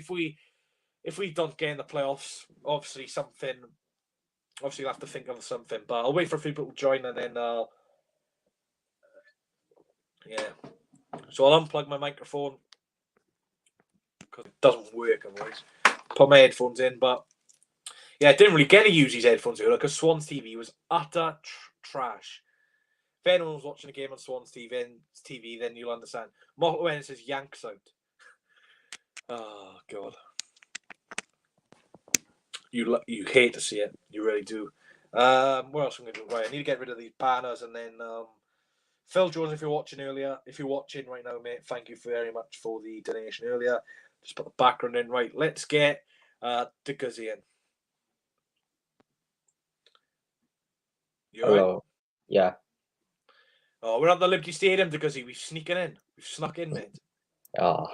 If we don't get in the playoffs, obviously you'll have to think of something. But I'll wait for people to join, and then yeah. So I'll unplug my microphone because it doesn't work otherwise. Put my headphones in, but yeah, I didn't really get to use these headphones earlier because Swans TV was utter trash. If anyone was watching a game on Swans TV, then you'll understand. When it says Yanks out. Oh God. You hate to see it. You really do. What else am I going to do? Right, I need to get rid of these banners, and then Phil Jones, if you're watching right now, mate, thank you very much for the donation earlier. Just put the background in. Right, let's get Dickers in. Hello. Right? Yeah. Oh, we're at the Liberty Stadium, Dickers. We've snuck in, mate. Oh.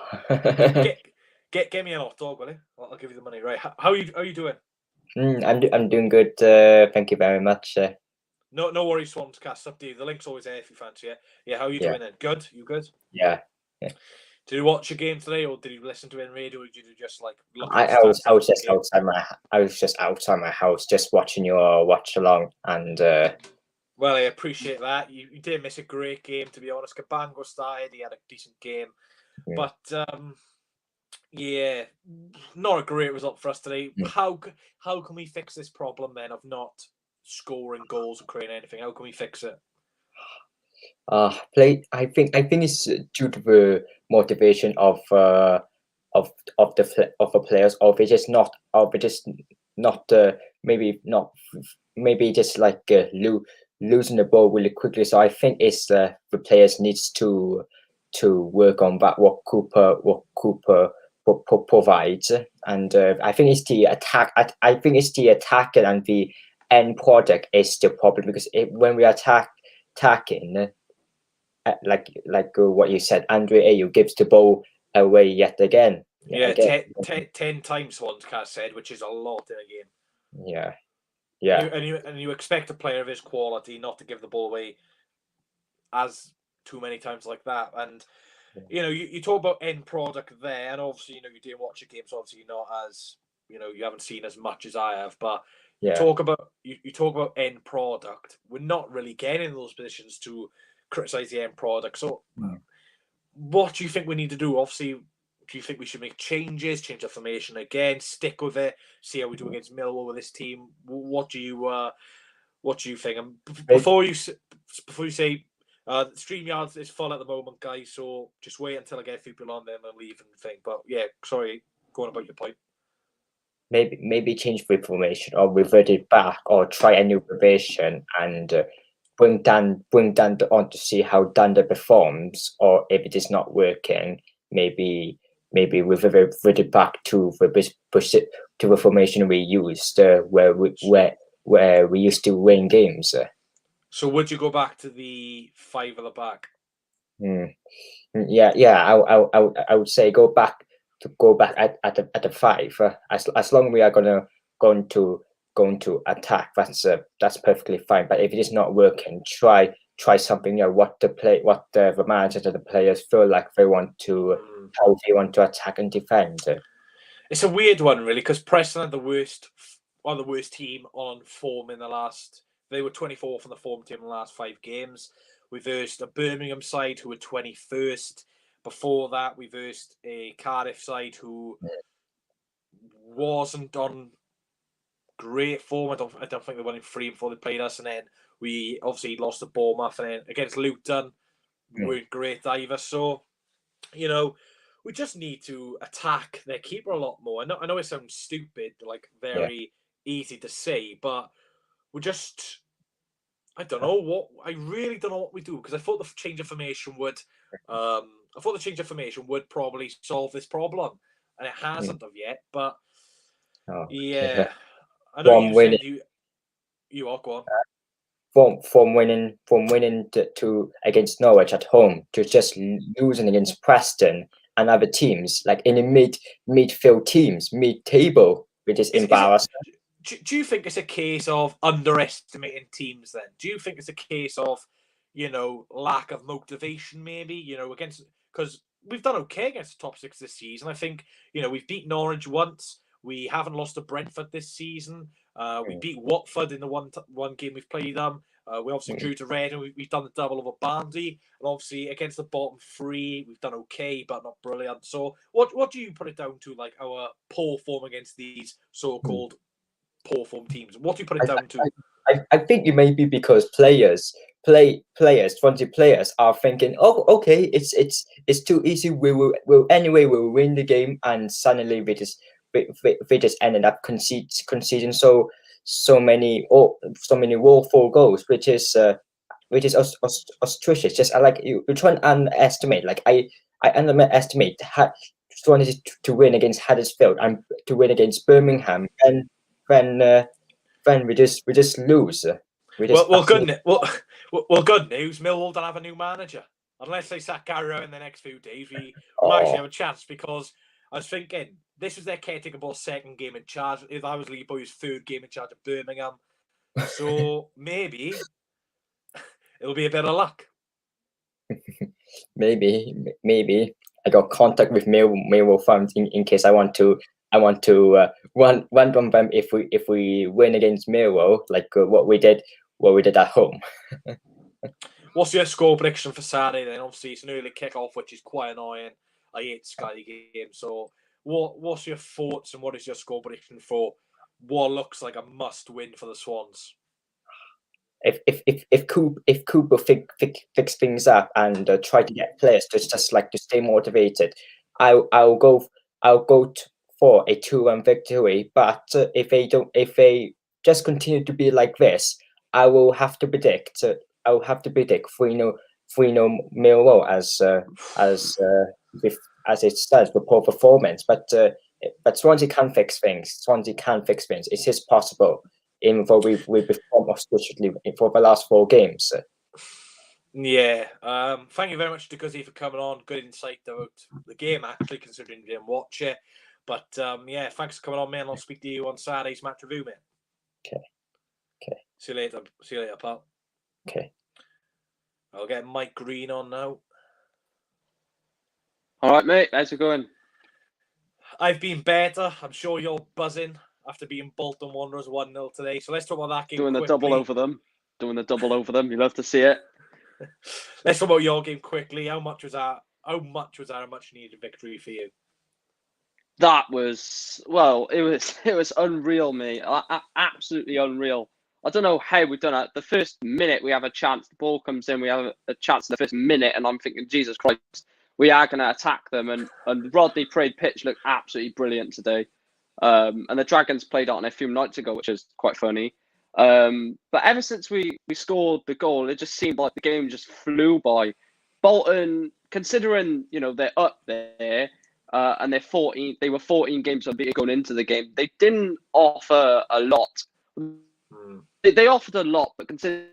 get me an hot dog, will you? I'll give you the money. Right, how are you doing? I'm doing good. Thank you very much. No worries, Swans Cast up to you. The link's always there if you fancy it. Yeah, how are you doing then? Good? You good? Yeah. Did you watch a game today, or did you listen to it on radio, or did you just like look I was just outside my house, just watching your watch along, and well, I appreciate that. You did miss a great game, to be honest. Cabango started, he had a decent game. But yeah, not a great result for us today. How can we fix this problem then of not scoring goals and creating anything? How can we fix it? I think it's due to the motivation of the players, or they just not, maybe just like losing the ball really quickly. So I think it's the players needs to work on that, what Cooper provides, and I think it's the attack. I think it's the attack, and the end product is the problem, because when we attacking, like what you said, Andre Ayew gives the ball away yet again. Yeah, 10 times Swanscast said, which is a lot in a game. Yeah. And you expect a player of his quality not to give the ball away as too many times like that. And you talk about end product there, and obviously you didn't watch a game, so obviously you're not as you haven't seen as much as I have. But you talk about end product. We're not really getting in those positions to criticize the end product. So, what do you think we need to do? Obviously, do you think we should make change the formation again, stick with it, see how we do against Millwall with this team? What do you think? And before you say, StreamYard is full at the moment, guys. So just wait until I get a few people on, then I'll leave and think. But yeah, sorry, go on about your point. Maybe change the formation, or revert it back, or try a new formation, and bring Dan on to see how Dunder performs, or if it is not working, maybe maybe we reverted back to the formation we used, where we used to win games. So would you go back to the 5 at the back? Yeah. I would say go back at the 5. As long as we are going to attack, that's perfectly fine. But if it is not working, try something. What the manager and the players feel like they want to, how they want to attack and defend. It's a weird one, really, because Preston had the worst team on form in the last. They were 24th on the form team in the last 5 games. We versed a Birmingham side who were 21st. Before that, we versed a Cardiff side who wasn't on great form. I don't think they won in 3 before they played us, and then we obviously lost to Bournemouth, and then against Luton, we weren't great either. So, we just need to attack their keeper a lot more. I know it sounds stupid, like very easy to say, but we just. I don't know what. I really don't know what we do, because I thought the change of formation would. I thought the change of formation would probably solve this problem, and it hasn't of yet. But yeah, I know you said you are go on. From winning to against Norwich at home to just losing against Preston and other teams, like in the midfield teams, mid-table, which is embarrassing. Do you think it's a case of underestimating teams then? Do you think it's a case of, lack of motivation maybe, because we've done okay against the top 6 this season. I think, we've beat Norwich once. We haven't lost to Brentford this season. We beat Watford in the one game we've played them. We obviously drew to Reading. We've done the double over Barnsley, and obviously against the bottom 3, we've done okay, but not brilliant. So, what do you put it down to? Like our poor form against these so-called poor form teams? What do you put it down to? I think it may be because Swansea players are thinking, oh, okay, it's too easy. We'll win the game, and suddenly we just ended up conceding so many woeful goals, which is ostricious. Just like you try and underestimate. Like I underestimate Swansea to win against Huddersfield and to win against Birmingham, and then we just lose. Good news. Millwall don't have a new manager. Unless they sack Gary in the next few days, we might actually have a chance, because I was thinking this was their caretaker ball's 2nd game in charge. That was Lee Boy's 3rd game in charge of Birmingham. So maybe it'll be a bit of luck. Maybe I got contact with Millwall fans in case I want to run from them if we win against Millwall, like what we did at home. What's your score prediction for Saturday then? Obviously, it's an early kick-off, which is quite annoying. I hate Sky games. So what's your thoughts, and what is your score prediction for what looks like a must-win for the Swans? If Cooper fix things up and try to get players to stay motivated, I'll go for a 2-1 victory. But if they just continue to be like this, I will have to predict 3-0 Millwall as it starts with poor performance. But Swansea can fix things. It is possible, even though we've performed auspiciously for the last 4 games. Yeah. Thank you very much to Guzzy for coming on. Good insight about the game, actually, considering you didn't watch it. But yeah, thanks for coming on, man. I'll speak to you on Saturday's match review, man. Okay. See you later, pal. Okay. I'll get Mike Green on now. All right, mate. How's it going? I've been better. I'm sure you're buzzing after being Bolton Wanderers 1-0 today. So let's talk about that game. Doing quickly. the double over them. You love to see it. Let's talk about your game quickly. How much was that a much needed victory for you? That was, well, it was unreal, mate. Absolutely unreal. I don't know how we've done it. The first minute we have a chance, the ball comes in, we have a chance in the first minute, and I'm thinking, Jesus Christ, we are going to attack them. And Rodney Prade pitch looked absolutely brilliant today. And the Dragons played on it a few nights ago, which is quite funny. But ever since we scored the goal, it just seemed like the game just flew by. Bolton, considering they're up there, and they were 14 games unbeaten going into the game. They didn't offer a lot. They offered a lot, but considering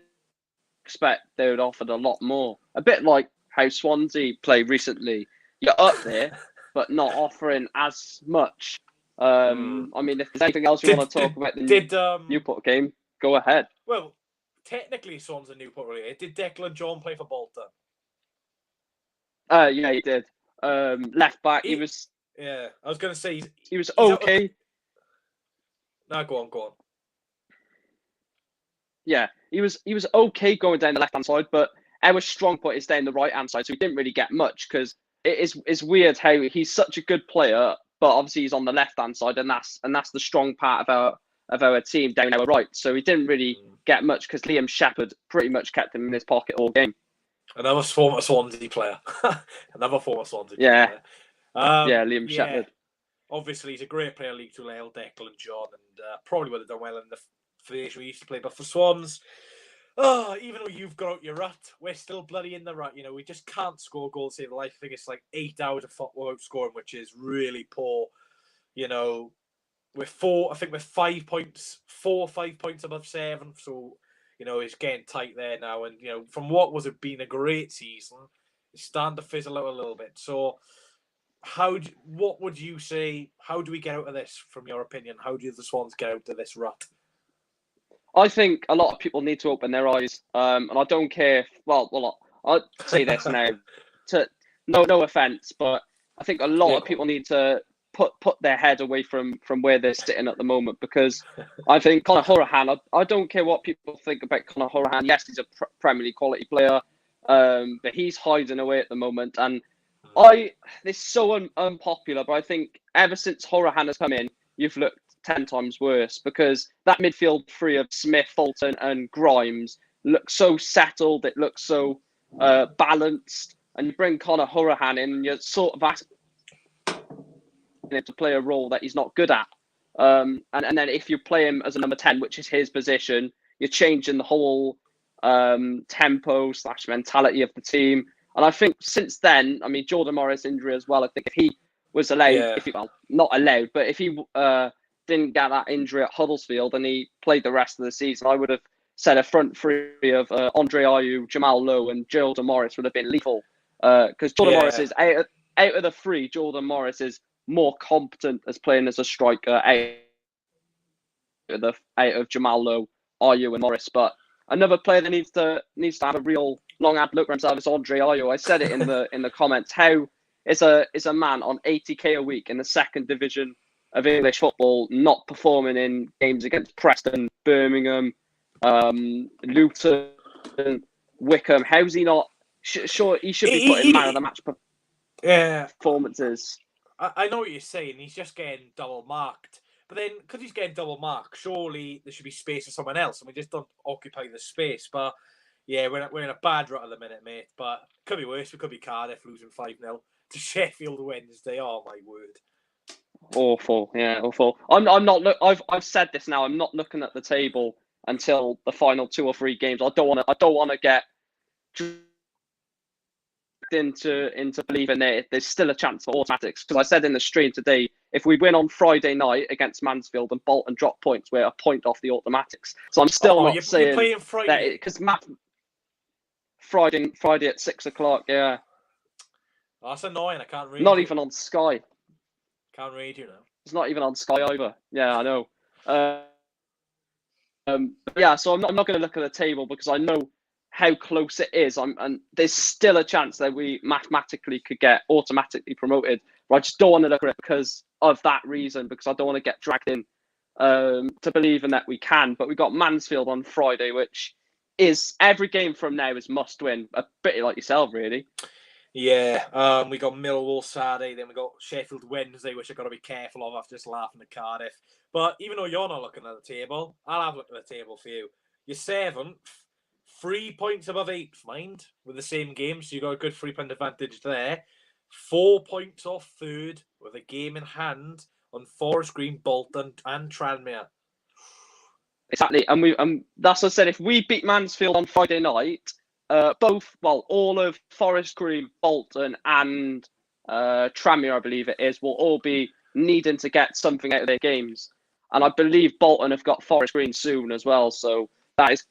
expect they would offered a lot more. A bit like how Swansea played recently. You're up there, but not offering as much. I mean, if there's anything else you want to talk about the Newport game, go ahead. Well, technically, Swansea Newport really. Did Declan John play for Bolton? Yeah, he did. Left back, he was. Yeah, I was going to say he was okay. No, go on. Yeah, he was okay going down the left hand side, but our strong point is down the right hand side, so he didn't really get much because it's weird how he's such a good player, but obviously he's on the left hand side, and that's the strong part of our team down our right. So he didn't really get much because Liam Shepherd pretty much kept him in his pocket all game. Another former Swansea player. Another former Swansea player. Yeah, Liam Shepherd. Obviously, he's a great player, League 2 level, Declan John, and probably would have done well in the Federation we used to play. But for Swans, even though you've got out your rut, we're still bloody in the rut. You know, we just can't score goals to save life. I think it's like 8 hours of football without scoring, which is really poor. You know, we're 5 points, 4 or 5 points above 7. So, you know, it's getting tight there now. And, you know, from what was it been a great season, it's starting to fizzle out a little bit. So, what would you say? How do we get out of this, from your opinion? How do the Swans get out of this rut? I think a lot of people need to open their eyes, and I don't care. I'll say this now. No offense, but I think a lot of people need to put their head away from where they're sitting at the moment, because I think Conor Hourihane. I don't care what people think about Conor Hourihane. Yes, he's a Premier League quality player, but he's hiding away at the moment, and this is so unpopular. But I think ever since Hourihane has come in, you've looked 10 times worse, because that midfield three of Smith, Fulton and Grimes looks so settled, it looks so balanced, and you bring Conor Hourihane in and you're sort of asking him to play a role that he's not good at, and then if you play him as a number 10, which is his position, you're changing the whole tempo / mentality of the team. And I think since then, I mean, Jordan Morris injury as well, I think if he was allowed, not allowed, but if he didn't get that injury at Huddersfield and he played the rest of the season, I would have said a front three of Andre Ayew, Jamal Lowe and Jordan Morris would have been lethal, because Jordan Morris is out of the three. Jordan Morris is more competent as playing as a striker out of Jamal Lowe, Ayew and Morris. But another player that needs to have a real long ad look for himself is Andre Ayew. I said it in the comments. How is a man on 80k a week in the second division of English football not performing in games against Preston, Birmingham, Luton, Wickham? How's he not? Sure, he should be putting man of the match performances. I know what you're saying. He's just getting double marked. But then, because he's getting double marked, surely there should be space for someone else, and we just don't occupy the space. But yeah, we're in a bad rut at the minute, mate. But it could be worse. We could be Cardiff losing 5-0 to Sheffield Wednesday. Oh my word! Awful, yeah, awful. I'm not. I've said this now. I'm not looking at the table until the final 2 or 3 games. I don't want to get into believing that there's still a chance for automatics, because I said in the stream today, if we win on Friday night against Mansfield and Bolton drop points, we're a point off the automatics. So I'm still not saying you're playing Friday, because Friday at 6 o'clock. Yeah, that's annoying. I can't read. Not even on Sky. Can't read you now. It's not even on Sky either. Yeah, I know. Yeah, so I'm not going to look at the table because I know how close it is. And there's still a chance that we mathematically could get automatically promoted. But I just don't want to look at it because of that reason, because I don't want to get dragged in to believing that we can. But we got Mansfield on Friday, which is every game from now is must win. A bit like yourself, really. Yeah, we got Millwall Saturday, then we got Sheffield Wednesday, which I've got to be careful of after just laughing at Cardiff. But even though you're not looking at the table, I'll have a look at the table for you. You're 7th, 3 points above 8th, mind, with the same game, so you got a good 3-point advantage there. 4 points off 3rd, with a game in hand on Forest Green, Bolton and Tranmere. Exactly, and that's what I said. If we beat Mansfield on Friday night, all of Forest Green, Bolton, and Tranmere, I believe it is, will all be needing to get something out of their games. And I believe Bolton have got Forest Green soon as well. So that is,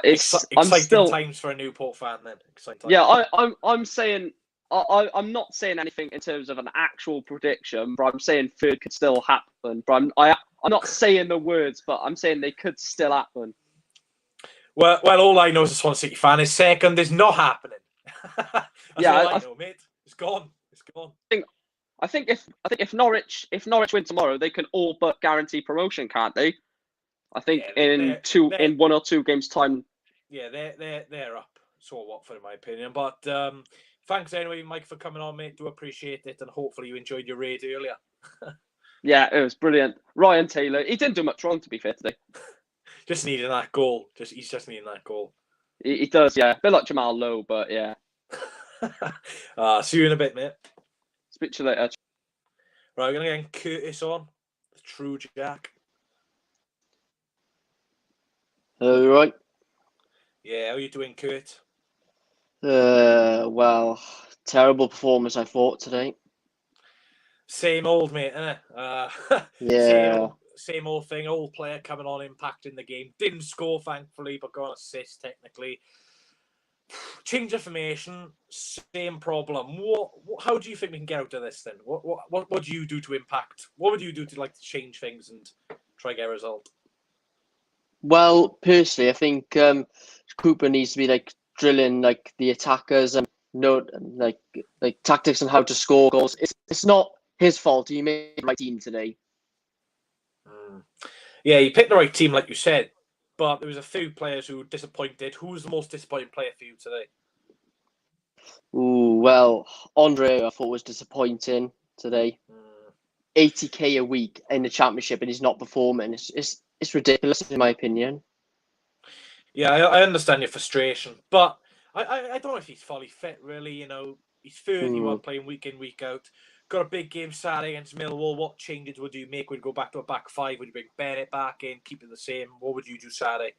exciting times for a Newport fan then. Exciting times. Yeah, I'm saying. I'm not saying anything in terms of an actual prediction, but I'm saying third could still happen. But I'm not saying the words, but I'm saying they could still happen. Well, all I know as a Swansea City fan is second is not happening. That's all I know, mate. It's gone. It's gone. I think if Norwich win tomorrow, they can all but guarantee promotion, can't they? I think in 1 or 2 games time. Yeah, they're up. So Watford, in my opinion. But thanks anyway, Mike, for coming on, mate. Do appreciate it, and hopefully you enjoyed your raid earlier. Yeah, it was brilliant. Ryan Taylor, he didn't do much wrong, to be fair, today. Just needing that goal. He's just needing that goal. He does, yeah. A bit like Jamal Lowe, but yeah. See you in a bit, mate. Speak to you later. Right, we're going to get Curtis on. The true Jack. Hello, right? Yeah, how are you doing, Kurt? Well, terrible performance, I thought, today. Same old, mate, innit? Yeah. Same old thing. Old player coming on, impacting the game. Didn't score, thankfully, but got an assist, technically. Change of formation, same problem. How do you think we can get out of this then? What do you do to impact? What would you do to change things and try to get a result? Well, personally, I think Cooper needs to be drilling the attackers and tactics on how to score goals. It's not his fault. He made the right team today. Yeah, he picked the right team, like you said. But there was a few players who were disappointed. Who was the most disappointing player for you today? Ooh, well, Andre, I thought was disappointing today. 80k a week in the championship, and he's not performing. It's ridiculous, in my opinion. Yeah, I understand your frustration, but I don't know if he's fully fit, really. He's 31, playing week in, week out. Got a big game Saturday against Millwall. What changes would you make? Would you go back to a back 5? Would you bring Bennett back in, keep it the same? What would you do Saturday?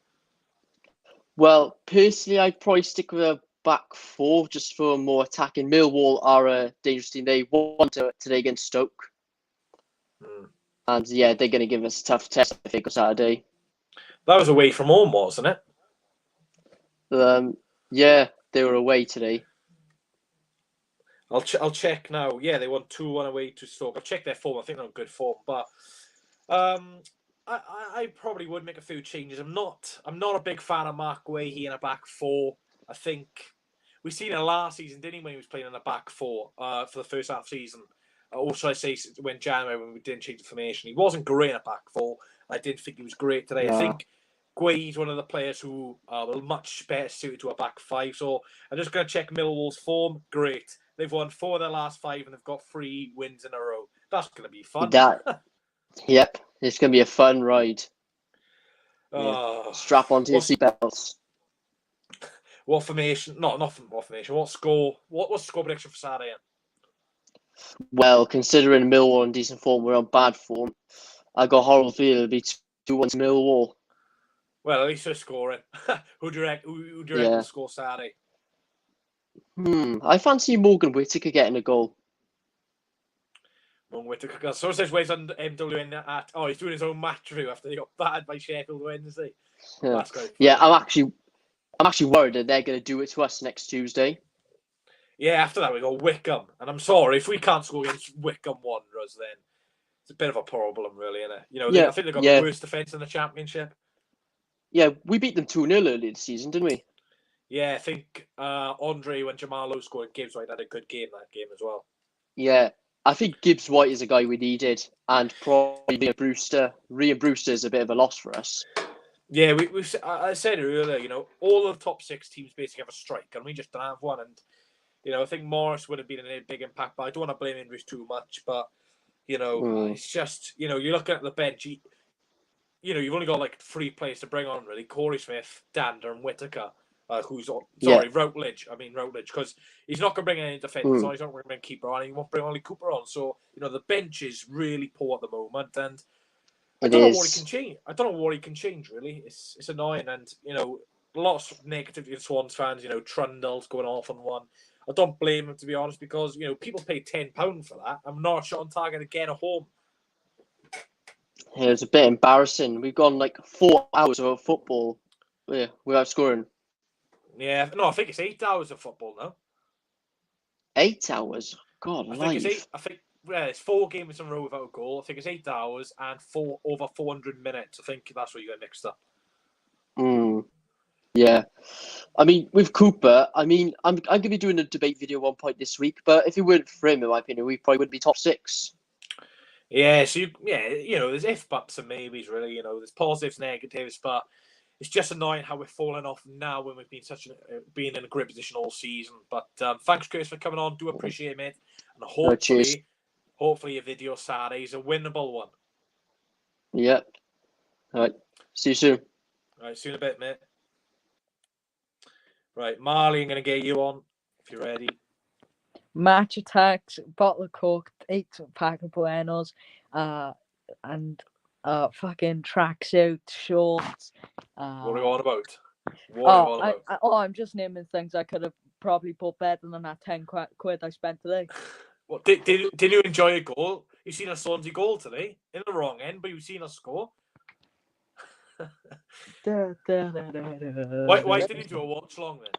Well, personally, I'd probably stick with a back 4 just for more attacking. Millwall are a dangerous team. They won today against Stoke. And yeah, they're going to give us a tough test, I think, on Saturday. That was away from home, wasn't it? Yeah, they were away today. I'll check now. Yeah, they won 2-1 away to Stoke. I'll check their form. I think they're on good form, but I probably would make a few changes. I'm not a big fan of Mark Wahey in a back 4. I think we seen it last season, didn't he, when he was playing in a back 4 for the first half season. Or should I say when we didn't change the formation. He wasn't great in a back 4. I didn't think he was great today. No. I think Guade's one of the players who are much better suited to a back 5. So I'm just going to check Millwall's form. Great. They've won 4 of their last 5 and they've got 3 wins in a row. That's going to be fun. Yep, it's going to be a fun ride. Yeah. Strap onto your seatbelts. What formation? Not what formation. What score? What's the score prediction for Saturday? Well, considering Millwall in decent form, we're on bad form. I got a horrible feeling it'll be 2-1 to Millwall. Well, at least they're scoring. Who do you reckon will score Saturday? I fancy Morgan Whitaker getting a goal. Morgan Whitaker. So says where's MWN at? Oh, he's doing his own match review after he got battered by Sheffield Wednesday. That's great. Yeah, I'm actually worried that they're going to do it to us next Tuesday. Yeah, after that we got Wickham, and I'm sorry if we can't score against Wickham Wanderers, then it's a bit of a problem, really, isn't it? I think they've got the worst defence in the Championship. Yeah, we beat them 2-0 earlier this season, didn't we? Yeah, I think Andre, when Jamal Lowe scored, Gibbs White had a good game that game as well. Yeah, I think Gibbs White is a guy we needed, and probably Ryan Brewster. Ryan Brewster is a bit of a loss for us. Yeah, I said earlier, all of the top 6 teams basically have a strike, and we just don't have one. And I think Morris would have been a big impact, but I don't want to blame injuries too much. But it's just you're looking at the bench. You've only got 3 players to bring on really: Corey Smith, Dander, and Whitaker. Routledge. I mean Routledge, because he's not going to bring any defenders on. He's not going to bring Keeper on. He won't bring only Cooper on. So the bench is really poor at the moment, and I don't know what he can change. I don't know what he can change really. It's annoying, and lots of negativity to Swans fans. Trundle's going off on one. I don't blame him, to be honest, because people pay £10 for that. I'm not a shot on target again at home. Yeah, it's a bit embarrassing. We've gone like 4 hours of football without scoring. Yeah, no, I think it's 8 hours of football now. 8 hours? God, I life. think it's 4 games in a row without a goal. I think it's 8 hours and over 400 minutes. I think that's what you got mixed up. Yeah. I mean, with Cooper, I'm going to be doing a debate video at one point this week, but if it weren't for him, in my opinion, we probably wouldn't be top 6. Yeah, so there's if buts and maybes really. There's positives, negatives, but it's just annoying how we're falling off now when we've been been in a great position all season. But thanks, Chris, for coming on. Do appreciate it, mate. And hopefully your video Saturday is a winnable one. Yep. All right. See you soon. All right, see you in a bit, mate. Right, Marley, I'm going to get you on if you're ready. Match attacks, bottle of Coke, 8 pack of Buenos, and fucking tracksuit, shorts. What are you on about? I'm just naming things I could have probably bought better than that 10 quid I spent today. What did you enjoy a goal? You've seen a Swansea goal today in the wrong end, but you've seen us score. Why didn't you do a watch long then?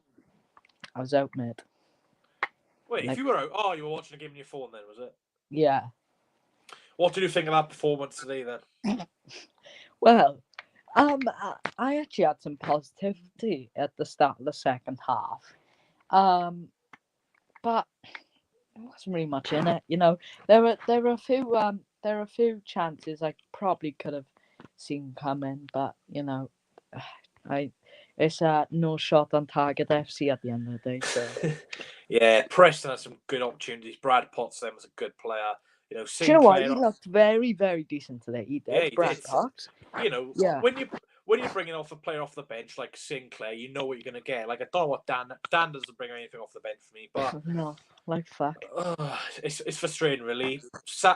I was out, mate. Wait, if you were out, you were watching a game on your phone then, was it? Yeah. What did you think of that performance today then? Well, I actually had some positivity at the start of the second half. But there wasn't really much in it. There were a few chances I probably could have seen coming, but it's no shot on target FC at the end of the day. So. Yeah, Preston has some good opportunities. Brad Potts then was a good player. Do you know what? He looked very, very decent today. He did. Yeah, he Brad did. Potts. Yeah. when you're bringing off a player off the bench like Sinclair, you know what you're going to get. Like, I don't know what Dan doesn't bring anything off the bench for me, but no, like fuck. It's frustrating, really.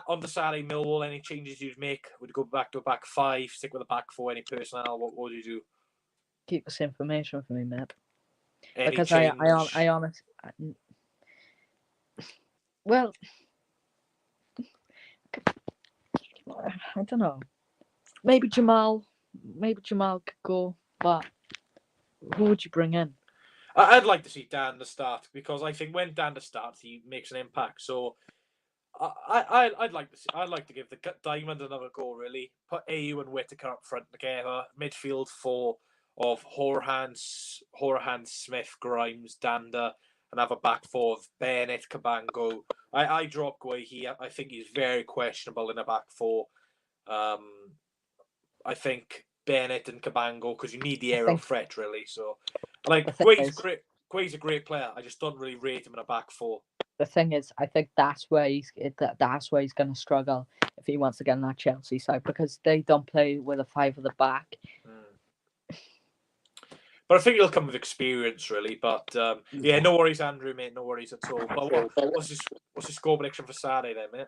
On the Saturday, Millwall, any changes you'd make? Would you go back to a back 5, stick with a back 4, any personnel? What would you do? Keep this information for me, mate. Any because change? I honestly, well, I don't know. Maybe Jamal could go, but who would you bring in? I'd like to see Dan to start, because I think when Dan starts, he makes an impact. So I'd like to give the Diamond another go. Really, put AU and Whitaker up front together. Midfield 4 of Horahan, Smith, Grimes, Danda, and have a back 4 of Bennett, Cabango. I drop Guehi. I think he's very questionable in a back 4. I think Bennett and Cabango, because you need the aerial threat, really. So, Guehi's a great player. I just don't really rate him in a back 4. The thing is, I think that's where he's going to struggle if he wants to get in that Chelsea side, because they don't play with a 5 at the back. But I think he'll come with experience, really. But no worries, Andrew, mate. No worries at all. But what's your score prediction for Saturday, then, mate?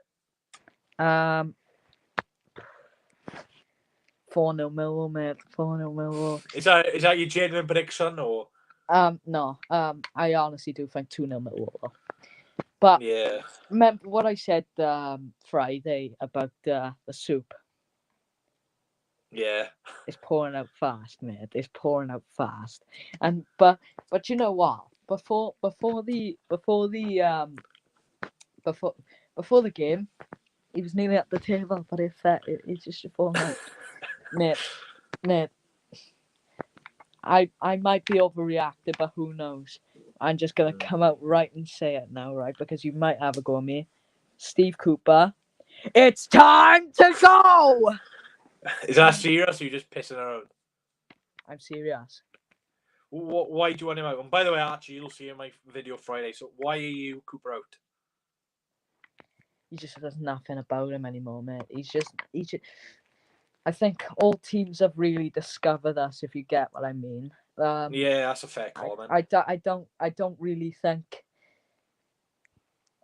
4-0 Millwall, mate. 4-0 Millwall. Is that your genuine prediction, or? No. I honestly do think 2-0 Millwall. But yeah, remember what I said Friday about the soup. Yeah, it's pouring out fast, mate. It's pouring out fast. And but you know what? Before the game, he was nearly at the table, but it's just falling out. Mate. I might be overreacting, but who knows? I'm just gonna come out right and say it now, right? Because you might have a go at me. Steve Cooper, it's time to go! Is that serious, or are you just pissing around? I'm serious. Why do you want him out? And by the way, Archie, you'll see in my video Friday. So why are you Cooper out? He just does nothing about him anymore, mate. He's just. I think all teams have really discovered us, if you get what I mean. Yeah, that's a fair comment. I don't really think.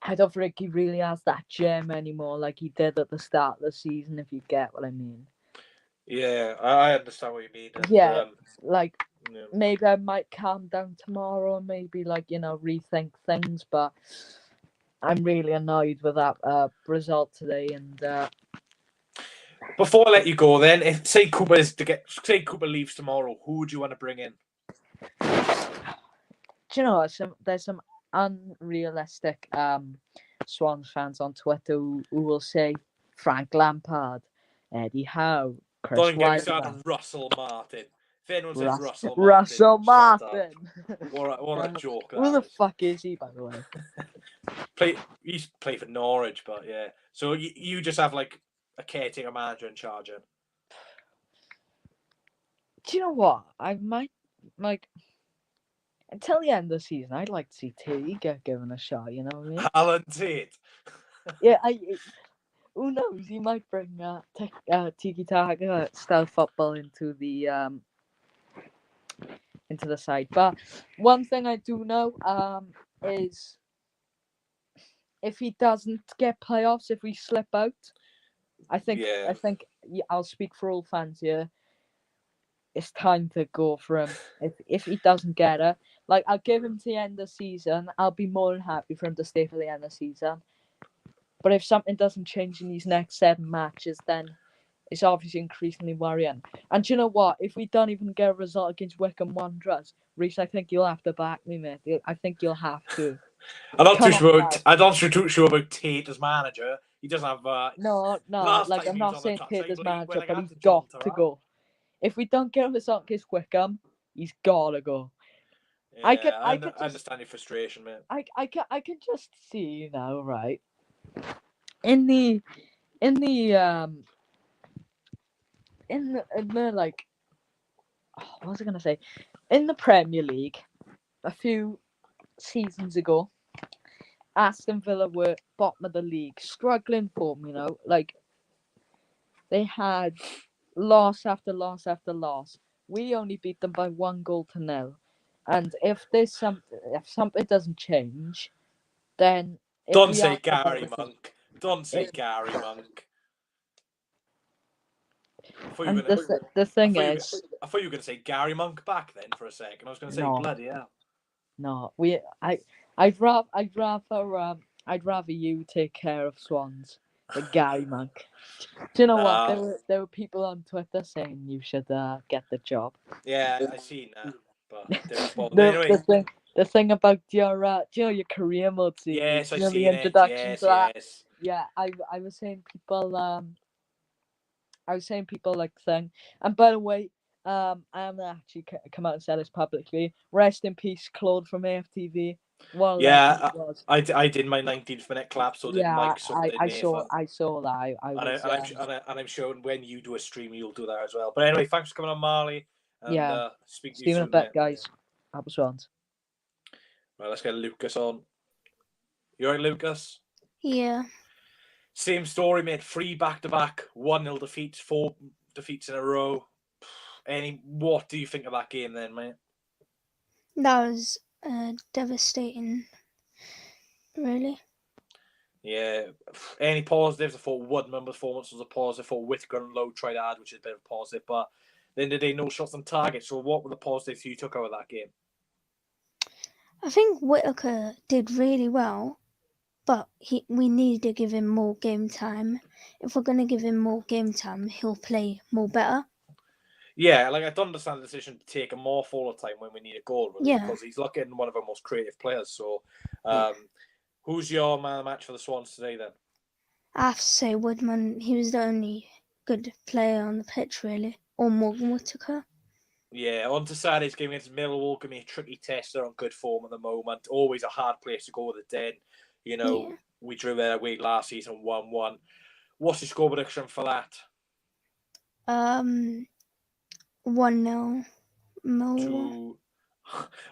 I don't think he really has that gem anymore, like he did at the start of the season, if you get what I mean. Yeah, I understand what you mean. And, yeah, like maybe I might calm down tomorrow and maybe rethink things. But I'm really annoyed with that result today. And before I let you go, then, if say Cooper leaves tomorrow, who would you want to bring in? do you know there's some unrealistic Swans fans on Twitter who will say Frank Lampard, Eddie Howe, Chris Don't get me Wilder, started on Russell Martin. If anyone says Russell Russell Martin, Martin. what a joke Who the that is. fuck is he, by the way? He's played for Norwich, but yeah. So you just have like a caretaker manager in charge. Do you know what? I might until the end of the season. I'd like to see T get given a shot. You know what I mean? Alan Tate. Yeah, who knows? He might bring tiki taka style football into the side. But one thing I do know is if he doesn't get playoffs, if we slip out, I think I'll speak for all fans here. It's time to go for him. If he doesn't get it, I'll give him to the end of the season. I'll be more than happy for him to stay for the end of the season. But if something doesn't change in these next 7 matches, then it's obviously increasingly worrying. And do you know what? If we don't even get a result against Wycombe Wanderers, Reece, I think you'll have to back me, mate. I think you'll have to. I'm not too sure about Tate as manager. He doesn't have. No. I'm not saying Tate as manager, but he's got to go. If we don't get a result against Wycombe, he's gotta go. Yeah, I understand your frustration, mate. I can just see now, right? In the what was I gonna say? In the Premier League, a few seasons ago, Aston Villa were bottom of the league, struggling form. They had loss after loss after loss. We only beat them by 1-0. And if something doesn't change, then don't say Gary Monk. Don't say Gary Monk. And the thing is, I thought you were going to say Gary Monk back then for a second. I was going to say bloody hell. No, I'd rather you take care of Swans than Gary Monk. Do you know what? There were people on Twitter saying you should get the job. Yeah, I seen that. But anyway. The thing about your career mode series. Yes, I seen the introduction it. to that. Yes. Yeah, I was saying people like thing. And by the way, I'm gonna actually come out and say this publicly. Rest in peace, Claude from AFTV. I did my 19th minute clap, so did Mike. So I saw that. I'm sure when you do a stream, you'll do that as well. But anyway, thanks for coming on, Marley. And, speak to you soon, a bit, guys. Apple Swans. Right, let's get Lucas on. You alright, Lucas? Yeah. Same story, mate. 3 back-to-back, 1-0 defeats, 4 defeats in a row. What do you think of that game then, mate? That was devastating, really. Yeah. Any positives? I thought Woodman performance was a positive. I thought Whitaker and Lowe tried hard, which is a bit of a positive. But at the end of the day, no shots on target. So what were the positives you took out of that game? I think Whitaker did really well, but we need to give him more game time. If we're going to give him more game time, he'll play more better. Yeah, I don't understand the decision to take him off all the time when we need a goal, really, because he's looking one of our most creative players. So, who's your man of the match for the Swans today, then? I have to say Woodman. He was the only good player on the pitch, really, or Morgan Whitaker. Yeah, on to Saturday's game against Millwall. Going to be a tricky test. They're on good form at the moment. Always a hard place to go with the Den. We drew their away last season 1-1. What's the score prediction for that? 1-0. Millwall.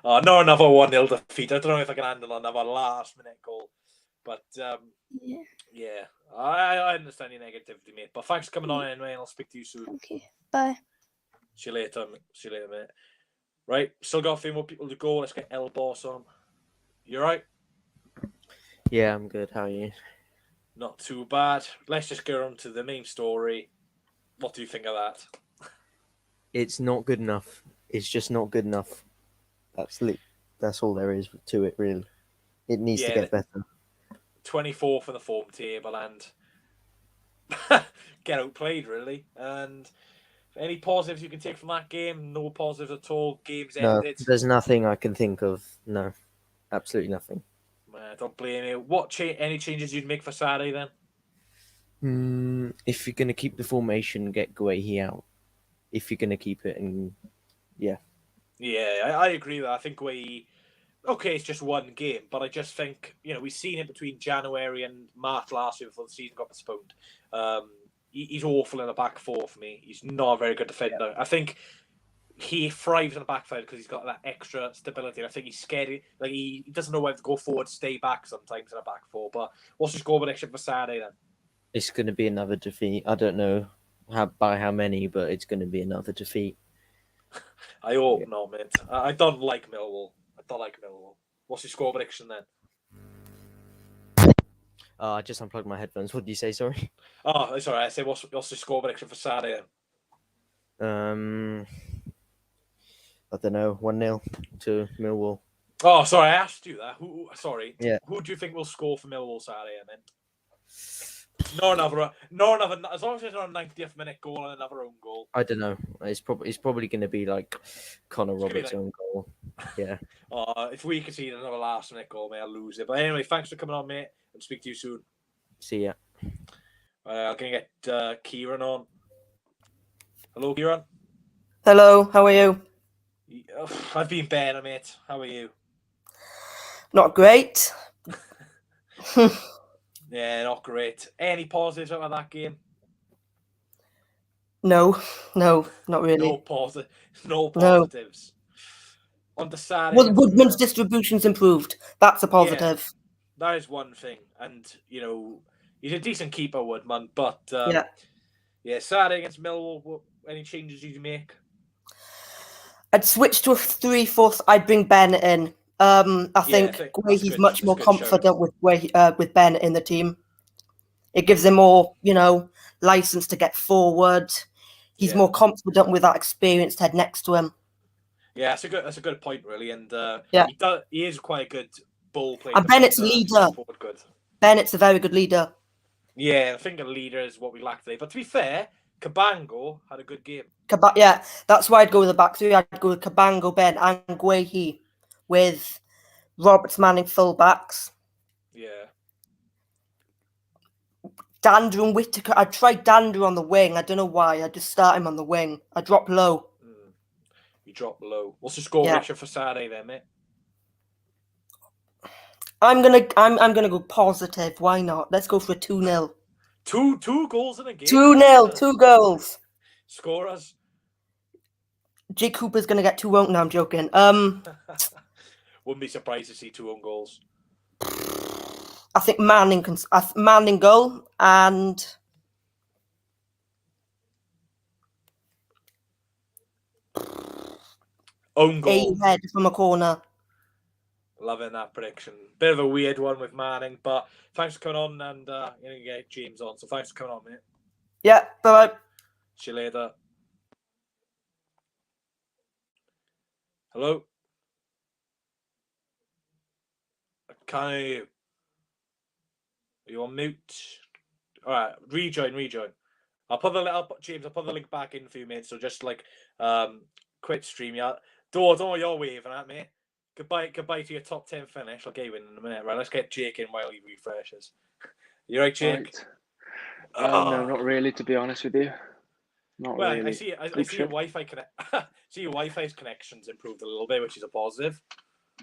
Not another 1-0 defeat. I don't know if I can handle another last-minute goal. But, yeah. I understand your negativity, mate. But thanks for coming on anyway, and I'll speak to you soon. Thank you. Bye. See you later, mate. Right, still got a few more people to go. Let's get El Boss on. You alright? Yeah, I'm good. How are you? Not too bad. Let's just go on to the main story. What do you think of that? It's not good enough. It's just not good enough. That's all there is to it, really. It needs to get better. 24th in the form table and get outplayed, really. And any positives you can take from that game? No positives at all. Game's No, ended. there's nothing I can think of. No, absolutely nothing. Don't blame you. Any changes you'd make for Saturday then? If you're going to keep the formation, get Guehi out. If you're going to keep it, and yeah. Yeah, I agree with that. I think it's just one game, but I just think, we've seen it between January and March last year before the season got postponed. He's awful in the back four for me. He's not a very good defender. Yeah. I think he thrives in the back field because he's got that extra stability. And I think he's scared. Like he doesn't know whether to go forward, stay back sometimes in the back four. But what's your score prediction for Saturday then? It's going to be another defeat. I don't know by how many, but it's going to be another defeat. I hope not, mate. I don't like Millwall. What's your score prediction then? I just unplugged my headphones. What did you say? Sorry. Oh, sorry. I say what's your score prediction for Saturday then? I don't know. 1-0 to Millwall. Oh, sorry. I asked you that. Sorry. Yeah. Who do you think will score for Millwall Saturday? I meant. No another. As long as it's not a 90th minute goal and another own goal. I don't know. It's probably going to be like Conor Roberts' own goal. Yeah. If we could see another last minute goal, mate, I'll lose it. But anyway, thanks for coming on, mate, and speak to you soon. See ya. I'm gonna get Kieran on. Hello, Kieran. Hello. How are you? I've been better, mate. How are you? Not great. Yeah, not great. Any positives out of that game? No, not really. No positives. No. On the Saturday, well, Woodman's distribution's improved. That's a positive. Yeah, that is one thing, and he's a decent keeper, Woodman. But Saturday against Millwall, any changes you make? I'd switch to a 3-4. I'd bring Bennett in. I think he's much more confident with Bennett in the team. It gives him more, license to get forward. He's more confident with that experienced head next to him. Yeah, that's a good point, really. And he is quite a good ball player. And Bennett's a leader. Bennett's a very good leader. Yeah, I think a leader is what we lack today. But to be fair, Cabango had a good game. That's why I'd go with the back three. I'd go with Cabango, Ben, and Guehi with Roberts, Manning fullbacks. Yeah. Dander and Whitaker. I'd try Dander on the wing. I don't know why. I'd just start him on the wing. I drop low. You drop low. What's the score prediction for Saturday then, mate? I'm gonna go positive. Why not? Let's go for a 2-0. Two goals in a game. 2-0. 2 goals. Scorers. Jake Cooper's gonna get 2. No, I'm joking. Wouldn't be surprised to see 2 own goals. I think Manning goal and own goal. A head from a corner. Loving that prediction. Bit of a weird one with Manning, but thanks for coming on, and you're going to get James on. So thanks for coming on, mate. Yeah, bye-bye. See you later. Hello? I can't hear you. Are you on mute? All right, rejoin. I'll put the link back in for you, mate. So just quit stream. Don't know you're waving at me. Goodbye to your top 10 finish. I'll get you in a minute. Right, let's get Jake in while he refreshes. You right, Jake? Right. No, not really, to be honest with you. Not really. I see your Wi-Fi see your Wi-Fi's connection's improved a little bit, which is a positive.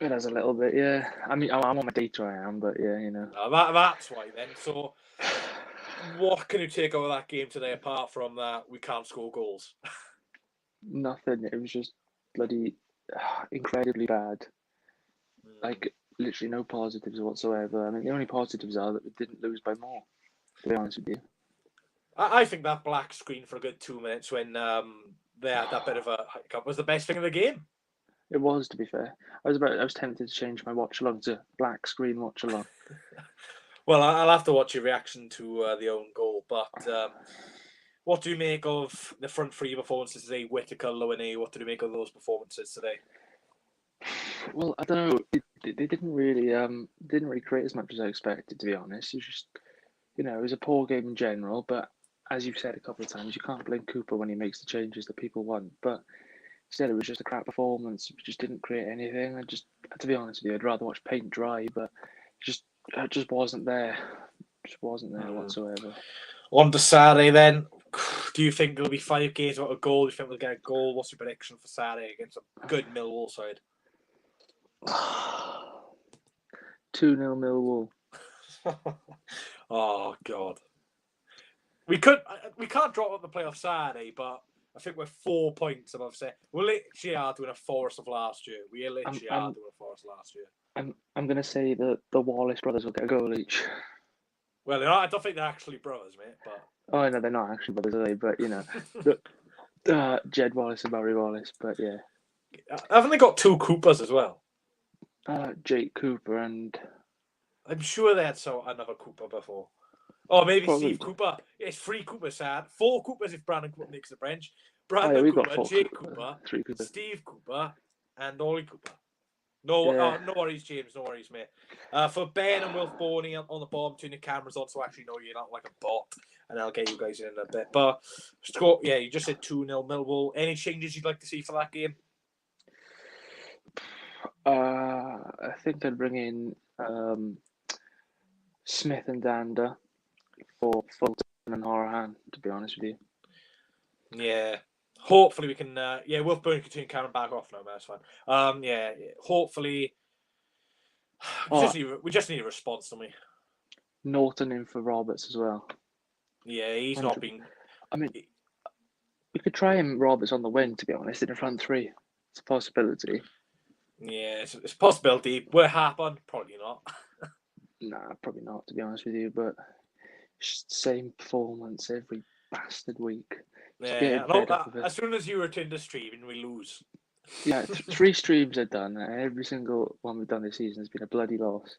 It has a little bit, yeah. I mean, I'm on my data, I am, but yeah, That's why then. So, what can you take out of that game today, apart from that we can't score goals? Nothing. It was just bloody incredibly bad. Like, literally no positives whatsoever. I mean, the only positives are that we didn't lose by more, to be honest with you. I think that black screen for a good 2 minutes when they had that bit of a hiccup was the best thing of the game. It was, to be fair. I was tempted to change my watch along to black screen watch along. Well, I'll have to watch your reaction to the own goal. But What do you make of the front three performances today? Whitaker, Lowenay, what do you make of those performances today? Well, I don't know. They didn't really create as much as I expected, to be honest. It was just, it was a poor game in general. But as you've said a couple of times, you can't blame Cooper when he makes the changes that people want. But instead, it was just a crap performance. We just didn't create anything. To be honest with you, I'd rather watch paint dry. But it just wasn't there. Just wasn't there whatsoever. On to Saturday then. Do you think there'll be 5 games without a goal? Do you think we'll get a goal? What's your prediction for Saturday against a good Millwall side? 2-0 Millwall. Oh God. We can't drop up the playoff Saturday, but I think we're 4 points above. We literally are doing a Forest of last year. We literally are doing a Forest last year. I'm gonna say that the Wallace brothers will get a goal each. Well, I don't think they're actually brothers, mate. But oh no, they're not actually brothers, are they? But Jed Wallace and Barry Wallace. But yeah, haven't they got 2 Coopers as well? Jake Cooper and I'm sure they had another Cooper before. Oh, maybe probably. Steve Cooper. It's 3 Coopers, sad. 4 Coopers if Brandon Cooper makes the bench. Brandon Cooper, Jake Cooper, 3 Coopers. Steve Cooper, and Ollie Cooper. No, no worries, James. No worries, mate. For Ben and Wilf Boney on the bottom, turn the cameras on so I actually know you're not like a bot, and I'll get you guys in a bit. But you just said 2-0 Millwall. Any changes you'd like to see for that game? I think I'd bring in Smith and Danda for Fulton and Horahan, to be honest with you. Yeah. Hopefully we can. Wilf Boney can turn Cameron back off now, man. That's fine. Hopefully. We just need a response, don't we? Norton in for Roberts as well. Yeah, he's not been. I mean, we could try him Roberts on the wing, to be honest, in the front three. It's a possibility. Yeah, it's a possibility. We're happen, probably not. Nah, probably not, to be honest with you. But it's just the same performance every bastard week. Yeah, as soon as you return to streaming, we lose. Yeah, 3 streams I've done. Every single one we've done this season has been a bloody loss.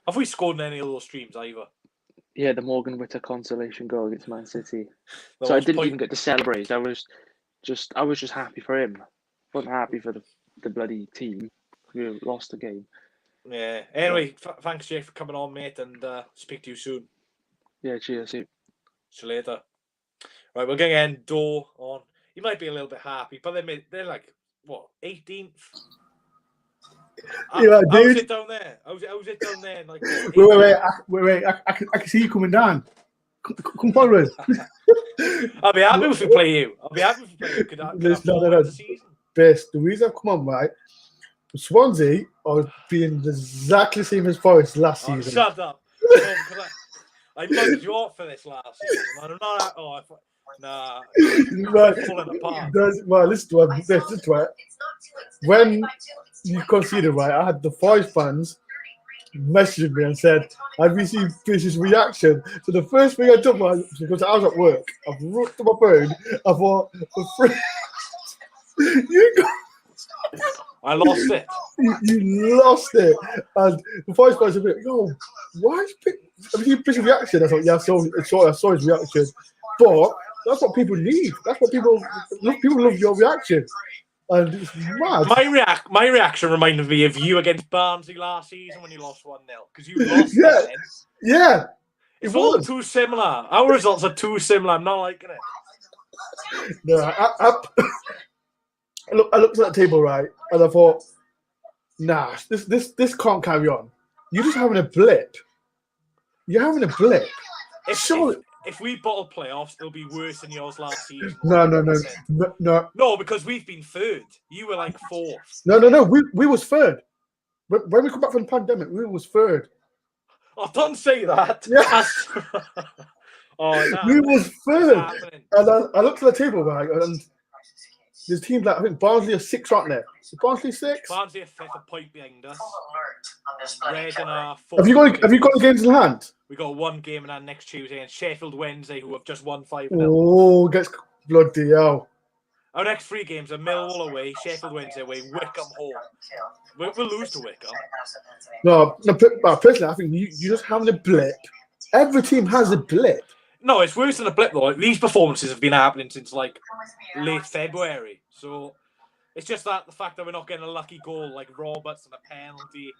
Have we scored in any of those streams either? Yeah, the Morgan Witter consolation goal against Man City. So I didn't even get to celebrate. I was just happy for him. Wasn't happy for the bloody team who lost the game. Yeah. Anyway, thanks, Jay, for coming on, mate, and speak to you soon. Yeah, cheers. See you later. Right, we're going to end Door on. He might be a little bit happy, but they're like, what, 18th? Yeah, dude. How's it down there? How's it down there? Like, wait. I can see you coming down. Come forward. I'll be happy if we play you. No. Best. The reason I've come on, right? Swansea are being exactly the same as Forest last season. Shut up. I mugged you off for this last season. I'm not. Nah. Right. Falling apart. Well, listen to it. When you conceded, right, I had the Forest fans messaging me and said, "Have you seen Fish's reaction?" So the first thing I did was, because I was at work, I looked at my phone. I thought, I lost it. You lost it. And the Forest fans said, "Yo, why is have you seen Fish's reaction?" I thought, "Yeah, I saw his reaction." But that's what people need. That's what people love your reaction. And it's mad. My reaction reminded me of you against Barnsley last season when you lost 1-0. Because you lost Yeah. It's all too similar. Our results are too similar. I'm not liking it. No, I looked at that table, right, and I thought, nah, this can't carry on. You're just having a blip. You're having a blip. If we bottle playoffs, it'll be worse than yours last season. No. No, because we've been third. You were like fourth. No. We was third. When we come back from the pandemic, we was third. Oh, don't say that. Yes. We was third. And I looked at the table, right, and there's teams like, I think Barnsley are 6, aren't there? Is Barnsley 6? Barnsley are 5th, a point behind us. Reading are 4th. Have you got the games in hand? We got 1 game in hand next Tuesday, and Sheffield Wednesday, who have just won 5-0. Oh, gets bloody hell. Our next 3 games are Millwall away, Sheffield Wednesday away, Wickham home. We'll lose to Wickham. No, personally, I think you just having a blip. Every team has a blip. No, it's worse than a blip though. Like, these performances have been happening since like late February. So it's just that the fact that we're not getting a lucky goal like Roberts and a penalty.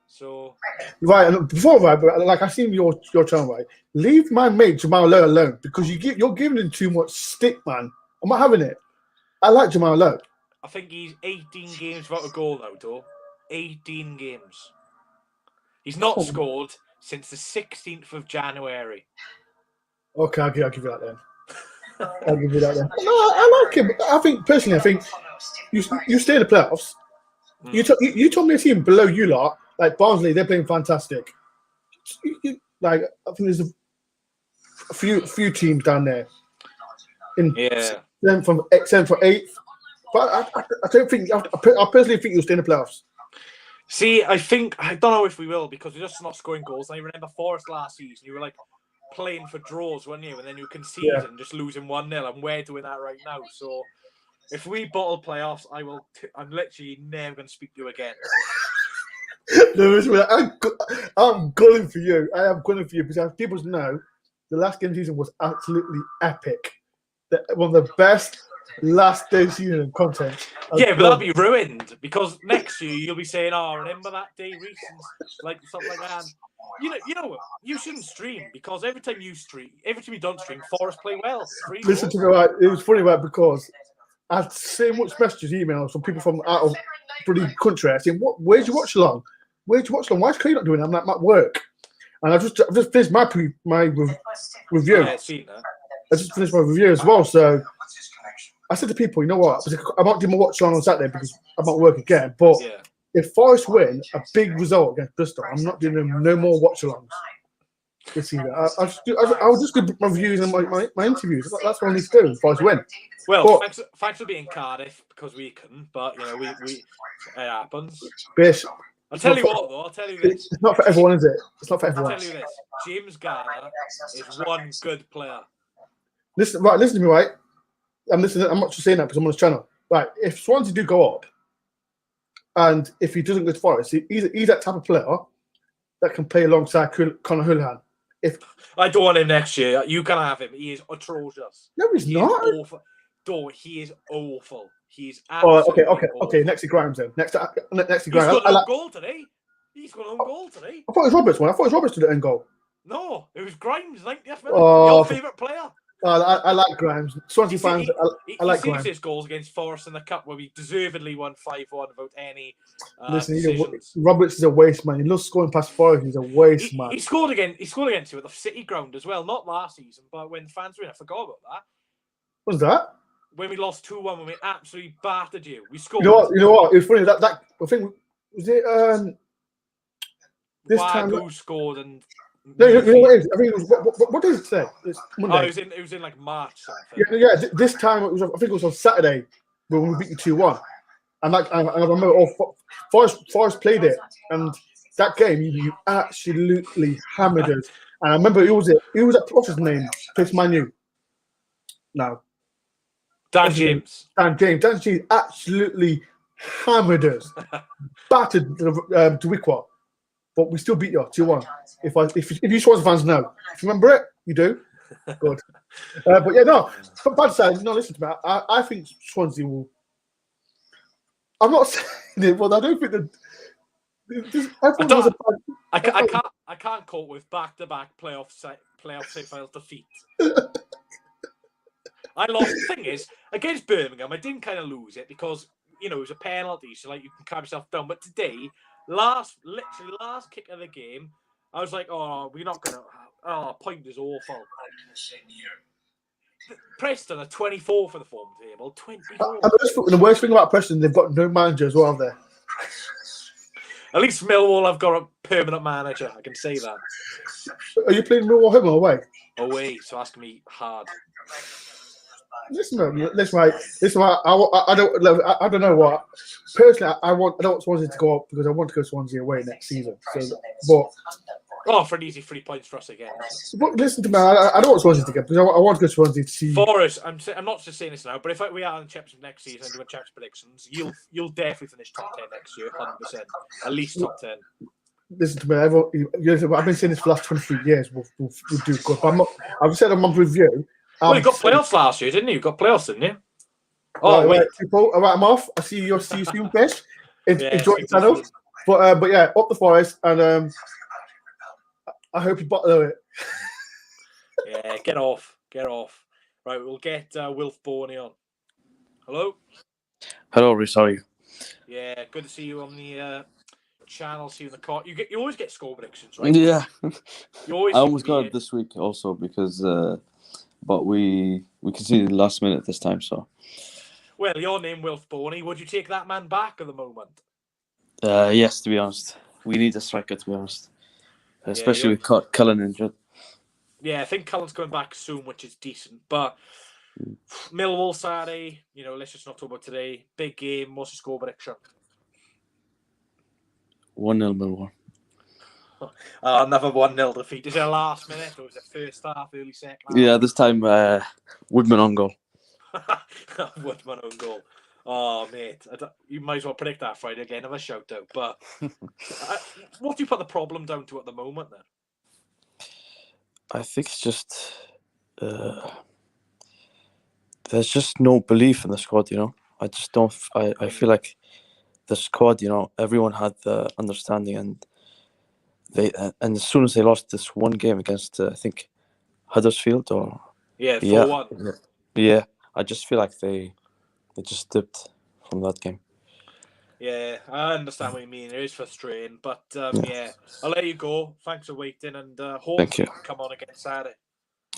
So right, and before that, but like I seen your channel, right? Leave my mate Jamal Lowe alone because you're giving him too much stick, man. I'm not having it. I like Jamal Lowe. I think he's 18 games without a goal now, though. 18 games. He's not scored since the 16th of January. Okay, I'll give you that then. I'll give you that then. No, I like him. I think personally, you stay in the playoffs. You told me a team below you lot, like Barnsley, they're playing fantastic. Like I think there's a few teams down there. From 8th. But I don't think. I personally think you'll stay in the playoffs. See, I don't know if we will because we're just not scoring goals. I remember Forest last season. You were like playing for draws, weren't you? And then you conceded and just losing 1-0, and we're doing that right now. So if we bottle playoffs, I'm literally never going to speak to you again. No, I'm gunning for you. I am gunning for you because as people know, the last game of the season was absolutely epic. One of the best last day season content. Yeah, but that'll be ruined because next year you'll be saying, "Oh, remember that day recent," like something like that. You know what? You shouldn't stream because every time you don't stream, Forest play well. Listen to me, right? It was funny, right? Because I had so much messages, emails from people from out of bloody country saying, where'd you watch along? Where'd you watch along? Why is Clay not doing it? I'm like, I'm at work. And I've just finished my review. Yeah, I've seen that. I just finished my review as well. So I said to people, you know what? I might do my watch along on Saturday because I'm at work again. But if Forest win a big result against Bristol, I'm not doing no more watch alongs this season. I'll just do my reviews and my interviews. That's what I need to do if Forest win. Well, thanks for being Cardiff because we couldn't, but we it happens. Bish, I'll tell you what, though. I'll tell you this. It's not for everyone, is it? It's not for everyone. I'll tell you this. James Garner is one good player. Listen to me, right? I'm listening. I'm not just saying that because I'm on this channel. Right, if Swansea do go up, and if he doesn't go to Forest, he's that type of player that can play alongside Conor Houlihan. I don't want him next year. You can have him. He is atrocious. No, he's not. Awful. No, he is awful. He's absolutely okay. Next to Grimes then. Next to Grimes. He's got an own goal today. I thought it was Roberts one. I thought it was Roberts to the end goal. No, it was Grimes. 90th minute. Your favourite player. I like Grimes. Swansea fans, I like Grimes. His goals against Forest in the Cup where we deservedly won 5-1 without any Listen, Roberts is a waste man. He loves scoring past Forest. He's a waste man. He scored against you at the City ground as well. Not last season, but when the fans were in. I forgot about that. What was that? When we lost 2-1, when we absolutely battered you. We scored. You know what? It was funny. That I think was it. This time who scored and. No, you know what it is? I think it was. What is it today? It's Monday. It was in like March. Yeah. This time I think it was on Saturday when we beat you 2-1, and I remember Forest played it, and that game you absolutely hammered us. And I remember it was what's his name? Place Manu. No. Dan James absolutely hammered us, battered to Wickwa, but we still beat you 2-1. If you Swansea fans know, if you remember it, you do. Good, but yeah, no. Bad side, no. Listen to me. I think Swansea will. I'm not saying it, but I don't think that. I can't cope with back-to-back playoff semi-final defeat. I lost. The thing is, against Birmingham, I didn't kind of lose it because it was a penalty, so like you can calm yourself down. But today, last kick of the game, I was like, "Oh, we're not gonna." Oh, point is awful. Preston are 24 for the form table. 24. And the worst thing about Preston, they've got no manager as well, have they? At least Millwall have got a permanent manager. I can say that. Are you playing Millwall home or away? Away, so ask me hard. Listen, I don't know what. Personally, I don't want Swansea to go up because I want to go Swansea away next season. For an easy 3 points for us again. But listen to me, I don't want Swansea to get because I want to go Swansea to see. Forest, I'm not just saying this now, but if we are in the Championship next season and doing Championship predictions, you'll definitely finish top 10 next year, 100%. At least top 10. listen to me. Everyone, I've been saying this for the last 23 years. We'll do good. But I've said I'm on review. Well, you got playoffs last year, didn't you? You got playoffs, didn't you? Oh, right, people. All right, I'm off. I see you soon, Fish. Enjoy the channel. But yeah, up the Forest, and I hope you bottle it. Yeah, get off. Right, we'll get Wilf Borney on. Hello. Hello, Rhys. How are you? Yeah, good to see you on the channel. See you in the car. You always get score predictions, right? Yeah. You always. I almost got it this week also because, but we conceded last minute this time. So. Well, your name, Wilf Borney. Would you take that man back at the moment? Yes, to be honest, we need a striker. To be honest, especially with Cullen injured. Yeah, I think Cullen's coming back soon, which is decent. But Millwall Saturday, let's just not talk about today. Big game. What's your score prediction? 1-0 Millwall. Another 1-0 defeat. Is it a last minute or was it first half, early second half? Yeah, this time Woodman on goal. Woodman on goal. Oh, mate. You might as well predict that Friday again. Have a shout out. But what do you put the problem down to at the moment then? I think it's just there's just no belief in the squad, I just don't. I feel like the squad, everyone had the understanding, and as soon as they lost this one game against I think Huddersfield or 4-1. Yeah, I just feel like they just dipped from that game. Yeah, I understand what you mean. It is frustrating, but yeah, I'll let you go. Thanks for waiting, and hopefully you can come on again Saturday.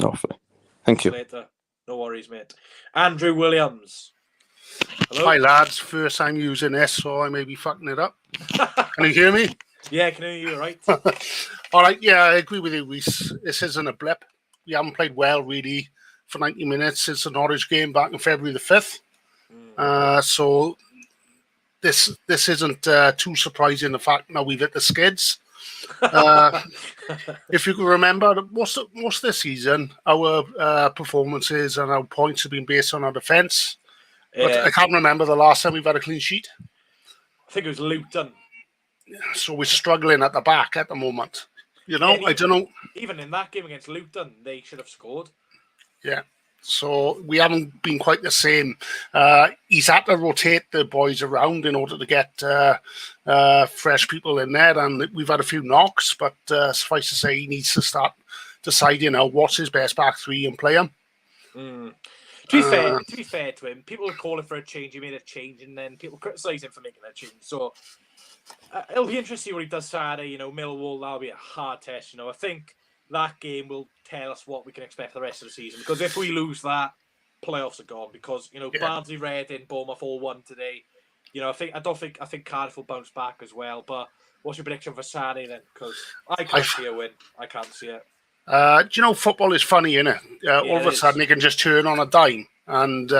Hopefully. Thank you. Later. No worries, mate. Andrew Williams. Hello? Hi, lads. First time using this, so I may be fucking it up. Can you hear me? Yeah, I can hear you, right? All right, yeah, I agree with you, Rhys. This isn't a blip. We haven't played well, really, for 90 minutes since the Norwich game back on February the 5th. So this isn't too surprising, the fact now we've hit the skids. If you can remember, most of the season, our performances and our points have been based on our defence. But I can't remember the last time we've had a clean sheet. I think it was Luton. So we're struggling at the back at the moment. I don't know. Even in that game against Luton, they should have scored. Yeah. So we haven't been quite the same. He's had to rotate the boys around in order to get fresh people in there, and we've had a few knocks. But suffice to say, he needs to start deciding what's his best back three and play him. To be fair to him, people are calling for a change. He made a change, and then people criticise him for making that change. So it'll be interesting to see what he does Saturday. Millwall, that'll be a hard test. I think that game will tell us what we can expect for the rest of the season. Because if we lose that, playoffs are gone. Because Barnsley, Reading, Bournemouth all won today. I think Cardiff will bounce back as well. But what's your prediction for Saturday then? Because I can't see a win. I can't see it. Football is funny, isn't it? All of a sudden, it can just turn on a dime. And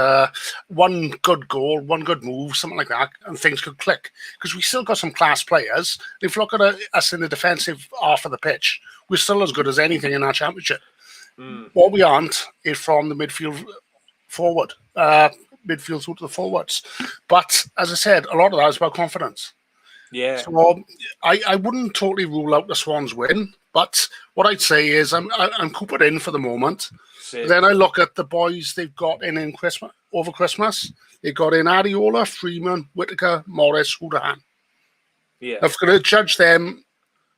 one good goal, one good move, something like that, and things could click. Because we still got some class players. If you look at us in the defensive half of the pitch, we're still as good as anything in our championship. What we aren't is from the midfield forward, midfield through to the forwards. But as I said, a lot of that is about confidence. Yeah. So I wouldn't totally rule out the Swans win, but what I'd say is I'm coopered in for the moment. Then I look at the boys they've got in Christmas over Christmas. They got in Areola, Freeman, Whitaker, Morris, Houdahan. Yeah. If I'm going to judge them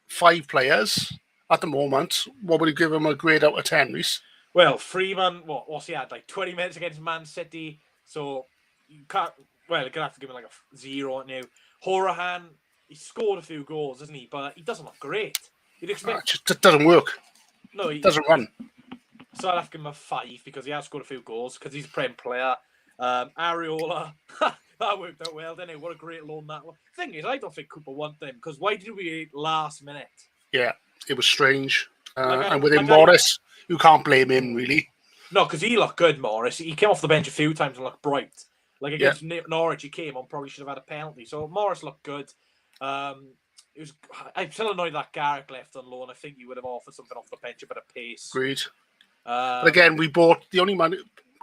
5 players at the moment, what would you give them a grade out of 10, Rhys? Well, Freeman, what's he had? Like 20 minutes against Man City. So you can't. Well, you're gonna have to give him like a 0 on you. Houdahan, he scored a few goals, doesn't he? But he doesn't look great. You'd expect. It doesn't work. No, it doesn't run. So I'll have to give him a 5 because he has scored a few goals because he's a Prem player. Areola, that worked out well, didn't it? What a great loan that was. Thing is, I don't think Cooper wanted him because why did we last minute? Yeah, it was strange. And with Morris, you can't blame him really. No, because he looked good, Morris. He came off the bench a few times and looked bright. Like against Norwich, he came on, probably should have had a penalty. So Morris looked good. I'm still annoyed that Garrick left on loan. I think he would have offered something off the bench, a bit of pace. Agreed. But again, we bought the only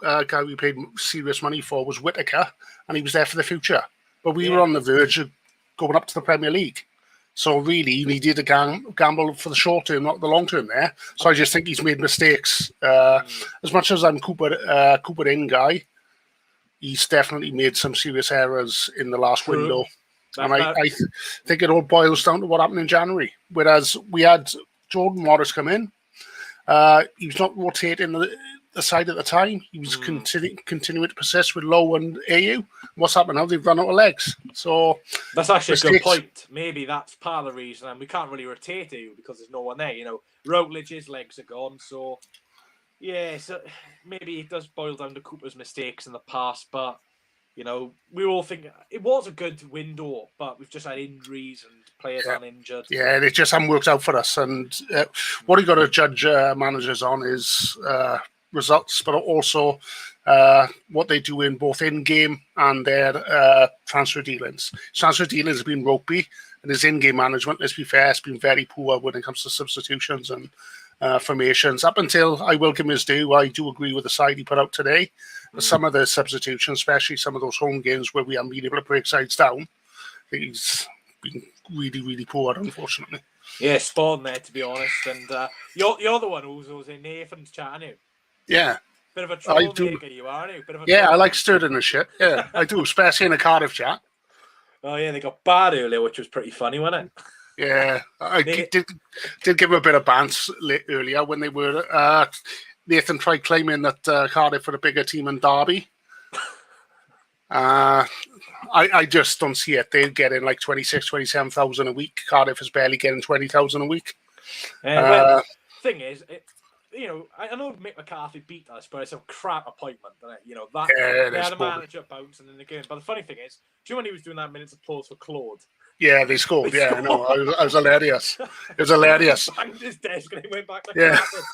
guy we paid serious money for was Whitaker, and he was there for the future. But we were on the verge of going up to the Premier League. So really, he needed to gamble for the short term, not the long term there. So I just think he's made mistakes. As much as I'm Cooper in guy, he's definitely made some serious errors in the last window. And I think it all boils down to what happened in January. Whereas we had Jordan Morris come in. He was not rotating the side at the time. He was continuing to persist with Lowe and AU. What's happened now? They've run out of legs. So that's actually a good point. Maybe that's part of the reason. And we can't really rotate AU because there's no one there. You know, Routledge's legs are gone. So, yeah, so maybe it does boil down to Cooper's mistakes in the past. But, you know, we all think it was a good window, but we've just had injuries and players aren't injured. Yeah, and it just hasn't worked out for us. And what you got to judge managers on is results, but also what they do in both in-game and their transfer dealings. Transfer dealings have been ropey, and his in-game management, let's be fair, has been very poor when it comes to substitutions and formations. Up until, I will give him his due, I do agree with the side he put out today. But some of the substitutions, especially some of those home games where we haven't been able to break sides down, I think he's been really, really poor, unfortunately. Yeah, spot on there, to be honest. And you're the one who's in Nathan's chat, aren't you? Yeah. Bit of a troublemaker, you are, aren't you? I like stirring the shit. Yeah, I do, especially in a Cardiff chat. Oh, yeah, they got bad earlier, which was pretty funny, wasn't it? Yeah, I did give him a bit of bants earlier when they were... Nathan tried claiming that Cardiff were a bigger team than Derby. I just don't see it. They're getting like 26,000, 27,000 a week. Cardiff is barely getting 20,000 a week. Well, thing is, I know Mick McCarthy beat us, but it's a crap appointment, isn't it? You know, they had a manager bouncing in the game. But the funny thing is, do you know when he was doing that minutes of applause for Claude? Yeah, they scored. I know. I was hilarious. It was hilarious. Banged his desk and he went back to carpet.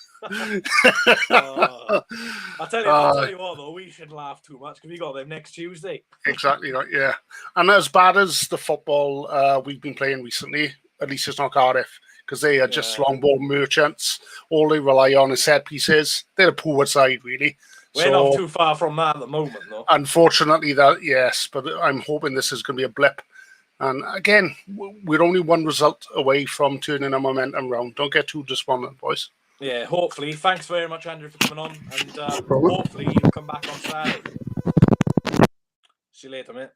I'll tell you what, though, we shouldn't laugh too much because we got them next Tuesday. Exactly right, yeah. And as bad as the football we've been playing recently, at least it's not Cardiff, because they are just long ball merchants. All they rely on is set pieces. They're a poor side, really. We're not too far from that at the moment, though. Unfortunately, yes, but I'm hoping this is going to be a blip. And again, we're only one result away from turning our momentum round. Don't get too despondent, boys. Yeah, hopefully. Thanks very much, Andrew, for coming on. And hopefully you'll come back on Saturday. See you later, mate.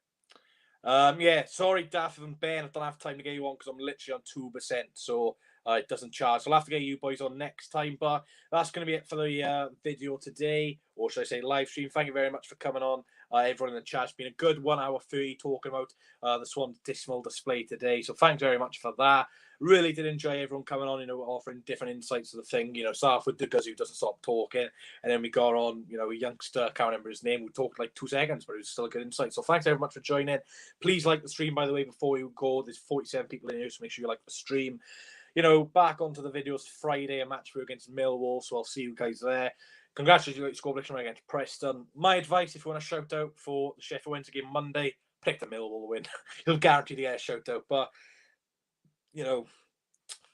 Yeah, sorry, Daff and Ben. I don't have time to get you on because I'm literally on 2%. So it doesn't charge. So I'll have to get you boys on next time. But that's going to be it for the video today. Or should I say live stream. Thank you very much for coming on. Everyone in the chat. It's been a good 1 hour 30 talking about the Swan dismal display today. So thanks very much for that. Really did enjoy everyone coming on, offering different insights to the thing. Start with Duggars, who doesn't stop talking. And then we got on, a youngster, I can't remember his name, who talked like 2 seconds, but it was still a good insight. So thanks very much for joining. Please like the stream, by the way, before you go. There's 47 people in here, so make sure you like the stream. Back onto the videos Friday, a match for against Millwall. So I'll see you guys there. Congratulations, you scored against Preston. My advice, if you want to shout out for the Sheffield Wednesday game Monday, pick the Millwall win. You'll guarantee to get a shout out. But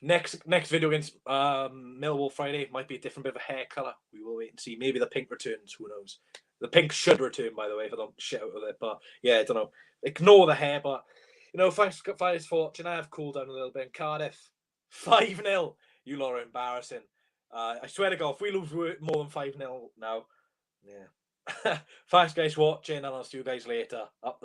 next video against Millwall Friday might be a different bit of a hair colour. We will wait and see. Maybe the pink returns. Who knows? The pink should return, by the way, if I don't shit out of it. But yeah, I don't know. Ignore the hair. But thanks for watching. I have cooled down a little bit in Cardiff. 5-0. You lot are embarrassing. I swear to God, if we lose more than 5-0 now, yeah. Thanks, guys, for watching, and I'll see you guys later. Up the